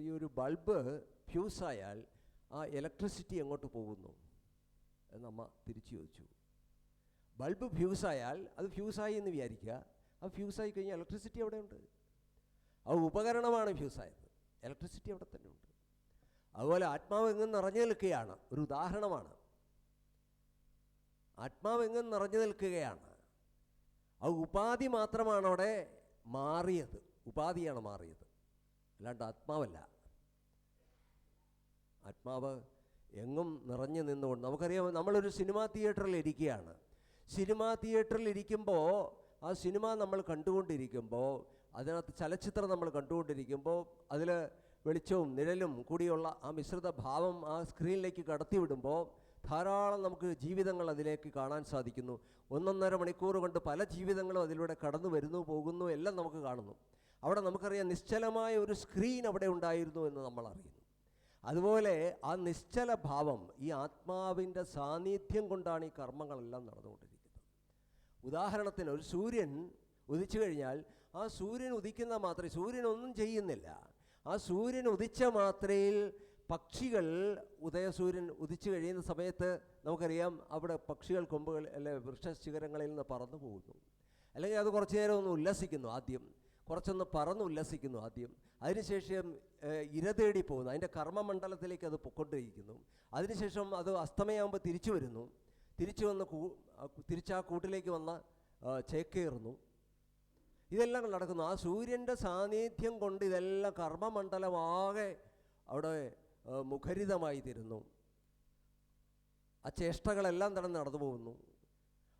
ഈ ഒരു ബൾബ് ഫ്യൂസായാൽ ആ ഇലക്ട്രിസിറ്റി എങ്ങോട്ട് പോകുന്നു എന്നമ്മ തിരിച്ചു ചോദിച്ചു. ബൾബ് ഫ്യൂസായാൽ അത് ഫ്യൂസായി എന്ന് വിചാരിക്കുക. ആ ഫ്യൂസായി കഴിഞ്ഞാൽ ഇലക്ട്രിസിറ്റി അവിടെ ഉണ്ട്. ആ ഉപകരണമാണ് ഫ്യൂസായത്. ഇലക്ട്രിസിറ്റി അവിടെ തന്നെ ഉണ്ട്. അതുപോലെ ആത്മാവ് എങ്ങും നിറഞ്ഞു നിൽക്കുകയാണ്. ഒരു ഉദാഹരണമാണ്. ആത്മാവ് എങ്ങും നിറഞ്ഞു നിൽക്കുകയാണ്. ആ ഉപാധി മാത്രമാണ് അവിടെ മാറിയത്. ഉപാധിയാണ് മാറിയത്, അല്ലാണ്ട് ആത്മാവല്ല. ആത്മാവ് എങ്ങും നിറഞ്ഞു നിന്നുകൊണ്ട്, നമുക്കറിയാം, നമ്മളൊരു സിനിമാ തിയേറ്ററിൽ ഇരിക്കുകയാണ്. സിനിമാ തിയേറ്ററിൽ ഇരിക്കുമ്പോൾ ആ സിനിമ നമ്മൾ കണ്ടുകൊണ്ടിരിക്കുമ്പോൾ, അതിനകത്ത് ചലച്ചിത്രം നമ്മൾ കണ്ടുകൊണ്ടിരിക്കുമ്പോൾ അതിൽ വെളിച്ചവും നിഴലും കൂടിയുള്ള ആ മിശ്രിത ഭാവം ആ സ്ക്രീനിലേക്ക് കടത്തിവിടുമ്പോൾ ധാരാളം നമുക്ക് ജീവിതങ്ങൾ അതിലേക്ക് കാണാൻ സാധിക്കുന്നു. 1.5 മണിക്കൂർ കൊണ്ട് പല ജീവിതങ്ങളും അതിലൂടെ കടന്നു വരുന്നു, പോകുന്നു, എല്ലാം നമുക്ക് കാണുന്നു. അവിടെ നമുക്കറിയാം നിശ്ചലമായ ഒരു സ്ക്രീൻ അവിടെ ഉണ്ടായിരുന്നു എന്ന് നമ്മൾ അറിയുന്നു. അതുപോലെ ആ നിശ്ചല ഭാവം, ഈ ആത്മാവിൻ്റെ സാന്നിധ്യം കൊണ്ടാണ് ഈ കർമ്മങ്ങളെല്ലാം നടന്നുകൊണ്ടിരിക്കുന്നത്. ഉദാഹരണത്തിന്, ഒരു സൂര്യൻ ഉദിച്ചു കഴിഞ്ഞാൽ ആ സൂര്യൻ ഉദിക്കുന്ന മാത്രയിൽ, സൂര്യനൊന്നും ചെയ്യുന്നില്ല, ആ സൂര്യൻ ഉദിച്ച മാത്രയിൽ പക്ഷികൾ, ഉദയസൂര്യൻ ഉദിച്ചു കഴിയുന്ന സമയത്ത് നമുക്കറിയാം അവിടെ പക്ഷികൾ കൊമ്പുകൾ അല്ലെ വൃക്ഷശിഖരങ്ങളിൽ നിന്ന് പറന്നു പോകുന്നു. അല്ലെങ്കിൽ അത് കുറച്ചു നേരം ഒന്ന് ഉല്ലസിക്കുന്നു. ആദ്യം കുറച്ചൊന്ന് പറന്നുല്ലസിക്കുന്നു ആദ്യം. അതിനുശേഷം ഇര തേടി പോകുന്നു, അതിൻ്റെ കർമ്മമണ്ഡലത്തിലേക്ക് അത് പൊക്കൊണ്ടിരിക്കുന്നു. അതിനുശേഷം അത് അസ്തമയമാകുമ്പോൾ തിരിച്ചു വരുന്നു. തിരിച്ചു വന്ന് തിരിച്ച് ആ കൂട്ടിലേക്ക് വന്ന് ചേക്കേറുന്നു. ഇതെല്ലാം നടക്കുന്നു. ആ സൂര്യൻ്റെ സാന്നിധ്യം കൊണ്ട് ഇതെല്ലാം കർമ്മമണ്ഡലമാകെ അവിടെ മുഖരിതമായി തീരുന്നു. ആ ചേഷ്ടകളെല്ലാം തന്നെ നടന്നു പോകുന്നു.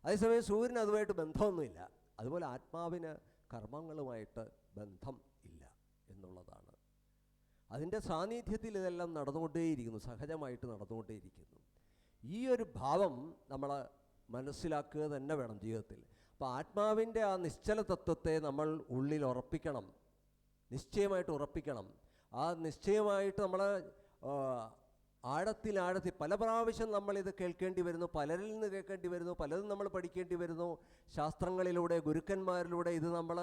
അതേസമയം സൂര്യന് അതുമായിട്ട് ബന്ധമൊന്നുമില്ല. അതുപോലെ ആത്മാവിന് കർമ്മങ്ങളുമായിട്ട് ബന്ധം ഇല്ല എന്നുള്ളതാണ്. അതിൻ്റെ സാന്നിധ്യത്തിൽ ഇതെല്ലാം നടന്നുകൊണ്ടേയിരിക്കുന്നു, സഹജമായിട്ട് നടന്നുകൊണ്ടേയിരിക്കുന്നു. ഈ ഒരു ഭാവം നമ്മൾ മനസ്സിലാക്കുക തന്നെ വേണം ജീവിതത്തിൽ. അപ്പോൾ ആത്മാവിൻ്റെ ആ നിശ്ചല തത്വത്തെ നമ്മൾ ഉള്ളിൽ ഉറപ്പിക്കണം, നിശ്ചയമായിട്ട് ഉറപ്പിക്കണം. ആ നിശ്ചയമായിട്ട് നമ്മൾ ആഴത്തിൽ പല പ്രാവശ്യം നമ്മളിത് കേൾക്കേണ്ടി വരുന്നു, പലരിൽ നിന്ന് കേൾക്കേണ്ടി വരുന്നു, പലതും നമ്മൾ പഠിക്കേണ്ടി വരുന്നു. ശാസ്ത്രങ്ങളിലൂടെ, ഗുരുക്കന്മാരിലൂടെ ഇത് നമ്മൾ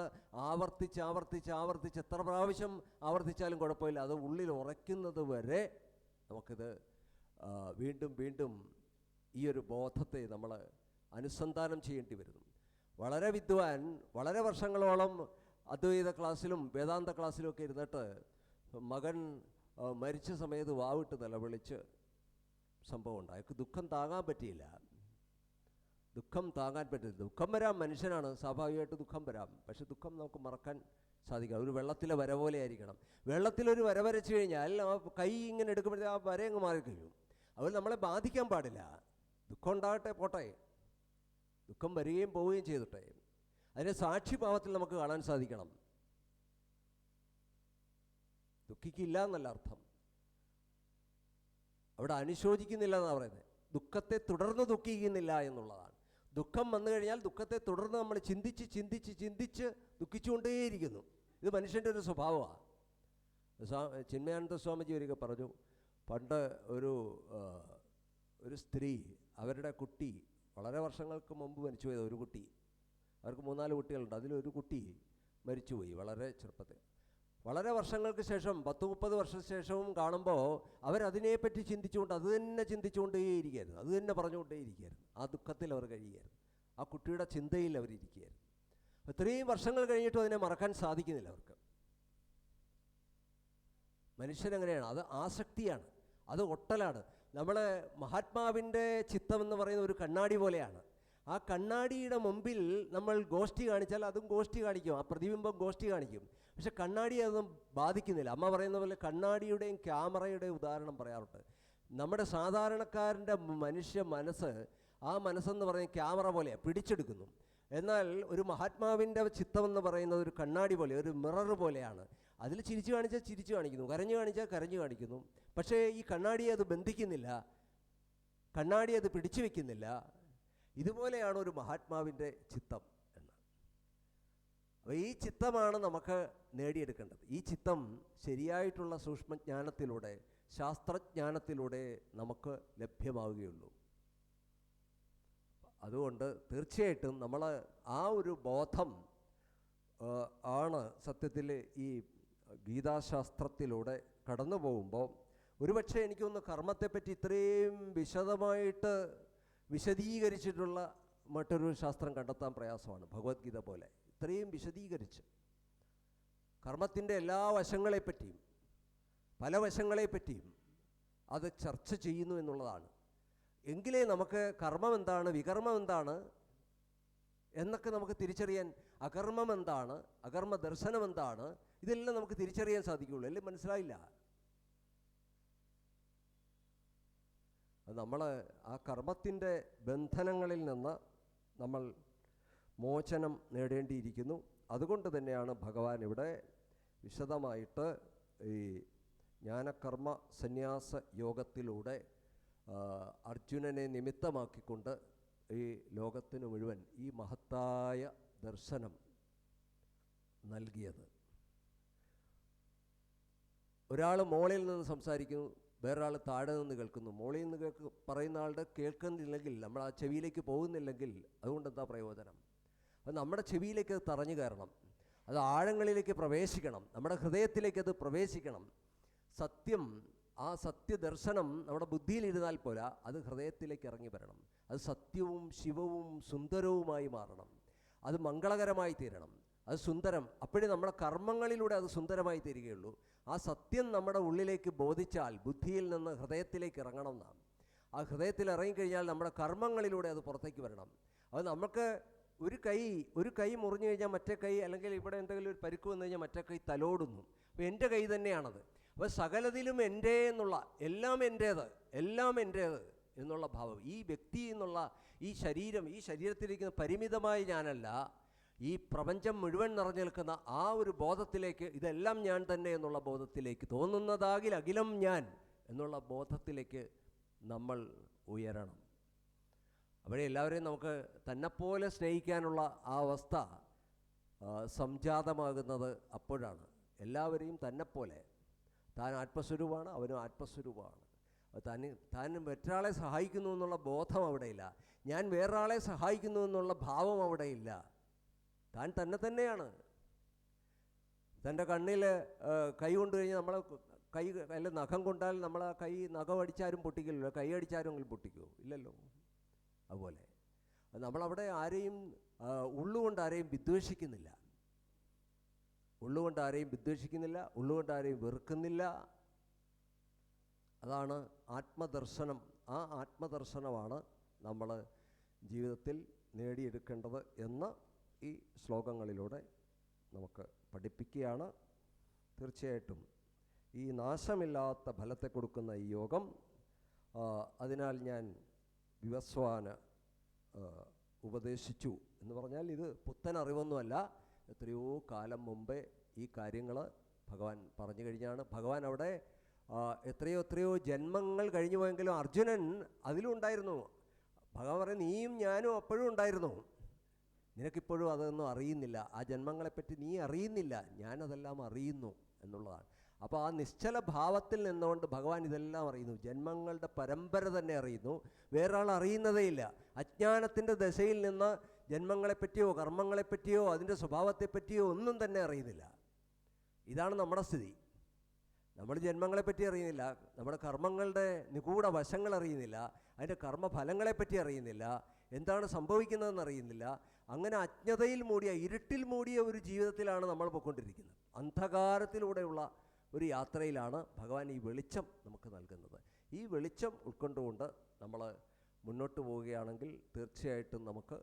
ആവർത്തിച്ച് എത്ര പ്രാവശ്യം ആവർത്തിച്ചാലും കുഴപ്പമില്ല. അത് ഉള്ളിൽ ഉറയ്ക്കുന്നത് വരെ നമുക്കിത് വീണ്ടും വീണ്ടും ഈ ഒരു ബോധത്തെ നമ്മൾ അനുസന്ധാനം ചെയ്യേണ്ടി വരുന്നു. വളരെ വിദ്വാൻ വളരെ വർഷങ്ങളോളം അദ്വൈത ക്ലാസ്സിലും വേദാന്ത ക്ലാസ്സിലും ഒക്കെ ഇരുന്നിട്ട് മകൻ മരിച്ച സമയത്ത് വാവിട്ട് നിലവിളിച്ച് സംഭവം ഉണ്ട്. അയാൾക്ക് ദുഃഖം താങ്ങാൻ പറ്റിയില്ല. ദുഃഖം വരാം, മനുഷ്യനാണ്, സ്വാഭാവികമായിട്ട് ദുഃഖം വരാം. പക്ഷെ ദുഃഖം നമുക്ക് മറക്കാൻ സാധിക്കണം. ഒരു വെള്ളത്തിലെ വര പോലെ ആയിരിക്കണം. വെള്ളത്തിലൊരു വര വരച്ചു കഴിഞ്ഞാൽ ആ കൈ ഇങ്ങനെ എടുക്കുമ്പോഴത്തേക്ക് ആ വര അങ്ങ് മാറിക്കഴിയും. അതുപോലെ നമ്മളെ ബാധിക്കാൻ പാടില്ല. ദുഃഖം ഉണ്ടാകട്ടെ, പോട്ടെ, ദുഃഖം വരികയും പോവുകയും ചെയ്തിട്ടെ. അതിനെ സാക്ഷിഭാവത്തിൽ നമുക്ക് കാണാൻ സാധിക്കണം. ദുഃഖിക്കില്ല എന്നല്ല അർത്ഥം, അവിടെ അനുശോചിക്കുന്നില്ല എന്നാണ് പറയുന്നത്. ദുഃഖത്തെ തുടർന്ന് ദുഃഖിക്കുന്നില്ല എന്നുള്ളതാണ്. ദുഃഖം വന്നു കഴിഞ്ഞാൽ ദുഃഖത്തെ തുടർന്ന് നമ്മൾ ചിന്തിച്ച് ദുഃഖിച്ചുകൊണ്ടേയിരിക്കുന്നു. ഇത് മനുഷ്യൻ്റെ ഒരു സ്വഭാവമാണ്. ചിന്മയാനന്ദ സ്വാമിജി ഒരിക്കൽ പറഞ്ഞു, പണ്ട് ഒരു സ്ത്രീ, അവരുടെ കുട്ടി വളരെ വർഷങ്ങൾക്ക് മുമ്പ് മരിച്ചുപോയത്, ഒരു കുട്ടി, അവർക്ക് 3-4 കുട്ടികളുണ്ട്, അതിലൊരു കുട്ടി മരിച്ചുപോയി വളരെ ചെറുപ്പത്തിൽ. വളരെ വർഷങ്ങൾക്ക് ശേഷം 10-30 വർഷത്തിന് ശേഷവും കാണുമ്പോൾ അവരതിനെപ്പറ്റി ചിന്തിച്ചുകൊണ്ട് അത് തന്നെ ചിന്തിച്ചുകൊണ്ടേയിരിക്കുകയായിരുന്നു, അത് തന്നെ പറഞ്ഞുകൊണ്ടേയിരിക്കുകയായിരുന്നു. ആ ദുഃഖത്തിൽ അവർ കഴിയുകയായിരുന്നു, ആ കുട്ടിയുടെ ചിന്തയിൽ അവരിയ്ക്കുകയായിരുന്നു. ഇത്രയും വർഷങ്ങൾ കഴിഞ്ഞിട്ടും അതിനെ മറക്കാൻ സാധിക്കുന്നില്ല അവർക്ക്. മനുഷ്യനെങ്ങനെയാണ്? അത് ആസക്തിയാണ്, അത് ഒട്ടലാണ്. നമ്മൾ മഹാത്മാവിൻ്റെ ചിത്തമെന്ന് പറയുന്ന ഒരു കണ്ണാടി പോലെയാണ്. ആ കണ്ണാടിയുടെ മുമ്പിൽ നമ്മൾ ഗോഷ്ഠി കാണിച്ചാൽ അതും ഗോഷ്ഠി കാണിക്കും, ആ പ്രതിബിംബം ഗോഷ്ഠി കാണിക്കും. പക്ഷെ കണ്ണാടിയെ അതൊന്നും ബാധിക്കുന്നില്ല. അമ്മ പറയുന്ന പോലെ കണ്ണാടിയുടെയും ക്യാമറയുടെയും ഉദാഹരണം പറയാറുണ്ട്. നമ്മുടെ സാധാരണക്കാരൻ്റെ മനുഷ്യ മനസ്സ്, ആ മനസ്സെന്ന് പറയുന്ന ക്യാമറ പോലെയാണ്, പിടിച്ചെടുക്കുന്നു. എന്നാൽ ഒരു മഹാത്മാവിൻ്റെ ചിത്തമെന്ന് പറയുന്നത് ഒരു കണ്ണാടി പോലെ, ഒരു മിറർ പോലെയാണ്. അതിൽ ചിരിച്ചു കാണിച്ചാൽ ചിരിച്ചു കാണിക്കുന്നു, കരഞ്ഞു കാണിച്ചാൽ കരഞ്ഞു കാണിക്കുന്നു. പക്ഷേ ഈ കണ്ണാടിയെ അത് ബന്ധിക്കുന്നില്ല, കണ്ണാടി അത് പിടിച്ചു വയ്ക്കുന്നില്ല. ഇതുപോലെയാണ് ഒരു മഹാത്മാവിൻ്റെ ചിത്തം എന്ന്. അപ്പോൾ ഈ ചിത്തമാണ് നമുക്ക് നേടിയെടുക്കേണ്ടത്. ഈ ചിത്തം ശരിയായിട്ടുള്ള സൂക്ഷ്മജ്ഞാനത്തിലൂടെ, ശാസ്ത്രജ്ഞാനത്തിലൂടെ നമുക്ക് ലഭ്യമാവുകയുള്ളൂ. അതുകൊണ്ട് തീർച്ചയായിട്ടും നമ്മൾ ആ ഒരു ബോധം ആണ് സത്യത്തിൽ ഈ ഗീതാശാസ്ത്രത്തിലൂടെ കടന്നു പോകുമ്പോൾ, ഒരുപക്ഷെ എനിക്കൊന്ന് കർമ്മത്തെപ്പറ്റി ഇത്രയും വിശദമായിട്ട് വിശദീകരിച്ചിട്ടുള്ള മറ്റൊരു ശാസ്ത്രം കണ്ടെത്താൻ പ്രയാസമാണ്. ഭഗവത്ഗീത പോലെ ഇത്രയും വിശദീകരിച്ച് കർമ്മത്തിൻ്റെ എല്ലാ വശങ്ങളെപ്പറ്റിയും, പല വശങ്ങളെപ്പറ്റിയും അത് ചർച്ച ചെയ്യുന്നു എന്നുള്ളതാണ്. എങ്കിലേ നമുക്ക് കർമ്മം എന്താണ്, വികർമ്മം എന്താണ് എന്നൊക്കെ നമുക്ക് തിരിച്ചറിയാൻ, അകർമ്മം എന്താണ്, അകർമ്മ ദർശനം എന്താണ്, ഇതെല്ലാം നമുക്ക് തിരിച്ചറിയാൻ സാധിക്കുകയുള്ളൂ. അല്ലേ? മനസ്സിലായില്ല. നമ്മൾ ആ കർമ്മത്തിൻ്റെ ബന്ധനങ്ങളിൽ നിന്ന് നമ്മൾ മോചനം നേടേണ്ടിയിരിക്കുന്നു. അതുകൊണ്ട് തന്നെയാണ് ഭഗവാൻ ഇവിടെ വിശദമായിട്ട് ഈ ജ്ഞാനകർമ്മ സന്യാസ യോഗത്തിലൂടെ അർജുനനെ നിമിത്തമാക്കിക്കൊണ്ട് ഈ ലോകത്തിന് മുഴുവൻ ഈ മഹത്തായ ദർശനം നൽകിയത്. ഒരാൾ മോളിൽ നിന്ന് സംസാരിക്കുന്നു, വേറൊരാൾ താഴെ നിന്ന് കേൾക്കുന്നു. മോളിൽ നിന്ന് പറയുന്ന ആളുടെ കേൾക്കുന്നില്ലെങ്കിൽ, നമ്മൾ ആ ചെവിയിലേക്ക് പോകുന്നില്ലെങ്കിൽ അതുകൊണ്ട് എന്താ പ്രയോജനം? അത് നമ്മുടെ ചെവിയിലേക്ക് അത് തറഞ്ഞു കയറണം, അത് ആഴങ്ങളിലേക്ക് പ്രവേശിക്കണം, നമ്മുടെ ഹൃദയത്തിലേക്ക് അത് പ്രവേശിക്കണം. സത്യം, ആ സത്യദർശനം നമ്മുടെ ബുദ്ധിയിലിരുന്നാൽ പോരാ, അത് ഹൃദയത്തിലേക്ക് ഇറങ്ങി വരണം. അത് സത്യവും ശിവവും സുന്ദരവുമായി മാറണം, അത് മംഗളകരമായി തീരണം. അത് സുന്ദരം. അപ്പോഴേ നമ്മുടെ കർമ്മങ്ങളിലൂടെ അത് സുന്ദരമായി തീരുകയുള്ളൂ. ആ സത്യം നമ്മുടെ ഉള്ളിലേക്ക് ബോധിച്ചാൽ ബുദ്ധിയിൽ നിന്ന് ഹൃദയത്തിലേക്ക് ഇറങ്ങണം നാം. ആ ഹൃദയത്തിൽ ഇറങ്ങിക്കഴിഞ്ഞാൽ നമ്മുടെ കർമ്മങ്ങളിലൂടെ അത് പുറത്തേക്ക് വരണം. അത് നമുക്ക് ഒരു കൈ മുറിഞ്ഞു കഴിഞ്ഞാൽ മറ്റേ കൈ, അല്ലെങ്കിൽ ഇവിടെ എന്തെങ്കിലും ഒരു പരിക്ക് വന്നു കഴിഞ്ഞാൽ മറ്റേ കൈ തലോടുന്നു. അപ്പോൾ എൻ്റെ കൈ തന്നെയാണത്. അപ്പോൾ സകലതിലും എൻ്റെ എന്നുള്ള, എല്ലാം എൻ്റേത് എന്നുള്ള ഭാവം, ഈ വ്യക്തി എന്നുള്ള ഈ ശരീരത്തിലിരിക്കുന്ന പരിമിതമായ ഞാനല്ല, ഈ പ്രപഞ്ചം മുഴുവൻ നിറഞ്ഞു നിൽക്കുന്ന ആ ഒരു ബോധത്തിലേക്ക്, ഇതെല്ലാം ഞാൻ തന്നെ എന്നുള്ള ബോധത്തിലേക്ക്, തോന്നുന്നതാകിൽ അഖിലം ഞാൻ എന്നുള്ള ബോധത്തിലേക്ക് നമ്മൾ ഉയരണം. അപ്പോഴേ എല്ലാവരെയും നമുക്ക് തന്നെപ്പോലെ സ്നേഹിക്കാനുള്ള ആ അവസ്ഥ സംജാതമാകുന്നത് അപ്പോഴാണ്. എല്ലാവരെയും തന്നെപ്പോലെ, താൻ ആത്മസ്വരൂപമാണ്, അവനും ആത്മസ്വരൂപമാണ്. താൻ മറ്റൊരാളെ സഹായിക്കുന്നു എന്നുള്ള ബോധം അവിടെയില്ല. ഞാൻ വേറൊരാളെ സഹായിക്കുന്നു എന്നുള്ള ഭാവം അവിടെയില്ല. താൻ തന്നെയാണ്. തൻ്റെ കണ്ണിൽ കൈ കൊണ്ടു കഴിഞ്ഞാൽ നമ്മളെ കൈ അല്ല നഖം കൊണ്ടാൽ നമ്മളെ കൈ നഖം അടിച്ചാലും പൊട്ടിക്കില്ലല്ലോ, കൈ അടിച്ചാലും പൊട്ടിക്കുമോ? ഇല്ലല്ലോ. അതുപോലെ നമ്മളവിടെ ആരെയും ഉള്ളുകൊണ്ട് ആരെയും വിദ്വേഷിക്കുന്നില്ല, ഉള്ളുകൊണ്ട് ആരെയും വെറുക്കുന്നില്ല. അതാണ് ആത്മദർശനം. ആ ആത്മദർശനമാണ് നമ്മൾ ജീവിതത്തിൽ നേടിയെടുക്കേണ്ടത് എന്ന് ഈ ശ്ലോകങ്ങളിലൂടെ നമുക്ക് പഠിപ്പിക്കുകയാണ്. തീർച്ചയായിട്ടും ഈ നാശമില്ലാത്ത ഫലത്തെ കൊടുക്കുന്ന ഈ യോഗം, അതിനാൽ ഞാൻ വിവസ്വാന് ഉപദേശിച്ചു എന്ന് പറഞ്ഞാൽ ഇത് പുത്തൻ അറിവൊന്നുമല്ല. എത്രയോ കാലം മുമ്പേ ഈ കാര്യങ്ങൾ ഭഗവാൻ പറഞ്ഞു കഴിഞ്ഞാണ്. ഭഗവാൻ അവിടെ എത്രയോ ജന്മങ്ങൾ കഴിഞ്ഞു പോയെങ്കിലും അർജുനൻ അതിലും ഉണ്ടായിരുന്നു. ഭഗവാൻ പറയും, നീയും ഞാനും അപ്പോഴും ഉണ്ടായിരുന്നു, നിനക്കിപ്പോഴും അതൊന്നും അറിയുന്നില്ല, ആ ജന്മങ്ങളെപ്പറ്റി നീ അറിയുന്നില്ല, ഞാനതെല്ലാം അറിയുന്നു എന്നുള്ളതാണ്. അപ്പോൾ ആ നിശ്ചല ഭാവത്തിൽ നിന്നുകൊണ്ട് ഭഗവാൻ ഇതെല്ലാം അറിയുന്നു, ജന്മങ്ങളുടെ പരമ്പര തന്നെ അറിയുന്നു, വേറൊരാൾ അറിയുന്നതേ ഇല്ല. അജ്ഞാനത്തിൻ്റെ ദശയിൽ നിന്ന് ജന്മങ്ങളെപ്പറ്റിയോ കർമ്മങ്ങളെപ്പറ്റിയോ അതിൻ്റെ സ്വഭാവത്തെപ്പറ്റിയോ ഒന്നും തന്നെ അറിയുന്നില്ല. ഇതാണ് നമ്മുടെ സ്ഥിതി. നമ്മൾ ജന്മങ്ങളെപ്പറ്റി അറിയുന്നില്ല, നമ്മുടെ കർമ്മങ്ങളുടെ നിഗൂഢ വശങ്ങൾ അറിയുന്നില്ല, അതിൻ്റെ കർമ്മഫലങ്ങളെപ്പറ്റി അറിയുന്നില്ല, എന്താണ് സംഭവിക്കുന്നതെന്ന് അറിയുന്നില്ല. അങ്ങനെ അജ്ഞതയിൽ മൂടിയ, ഇരുട്ടിൽ മൂടിയ ഒരു ജീവിതത്തിലാണ് നമ്മൾ പോയിക്കൊണ്ടിരിക്കുന്നത്. അന്ധകാരത്തിലൂടെയുള്ള ഒരു യാത്രയിലാണ് ഭഗവാൻ ഈ വെളിച്ചം നമുക്ക് നൽകുന്നത്. ഈ വെളിച്ചം ഉൾക്കൊണ്ടുകൊണ്ട് നമ്മൾ മുന്നോട്ട് പോവുകയാണെങ്കിൽ തീർച്ചയായിട്ടും നമുക്ക്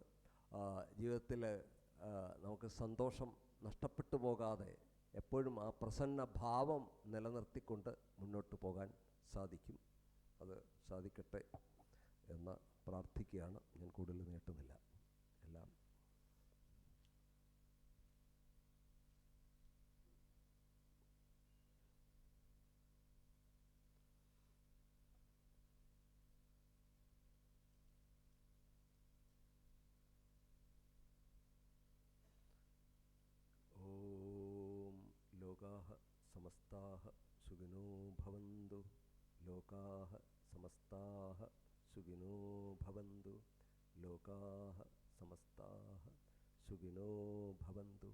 ജീവിതത്തിൽ നമുക്ക് സന്തോഷം നഷ്ടപ്പെട്ടു പോകാതെ എപ്പോഴും ആ പ്രസന്ന ഭാവം നിലനിർത്തിക്കൊണ്ട് മുന്നോട്ട് പോകാൻ സാധിക്കും. അത് സാധിക്കട്ടെ എന്ന് പ്രാർത്ഥിക്കുകയാണ്. ഞാൻ കൂടുതൽ നീട്ടുന്നില്ല. എല്ലാം ലോകാഃ സമസ്താഃ സുഖിനോ ഭവന്തു. ലോകാഃ സമസ്താഃ സുഖിനോ ഭവന്തു. ലോകാഃ സമസ്താഃ സുഖിനോ ഭവന്തു.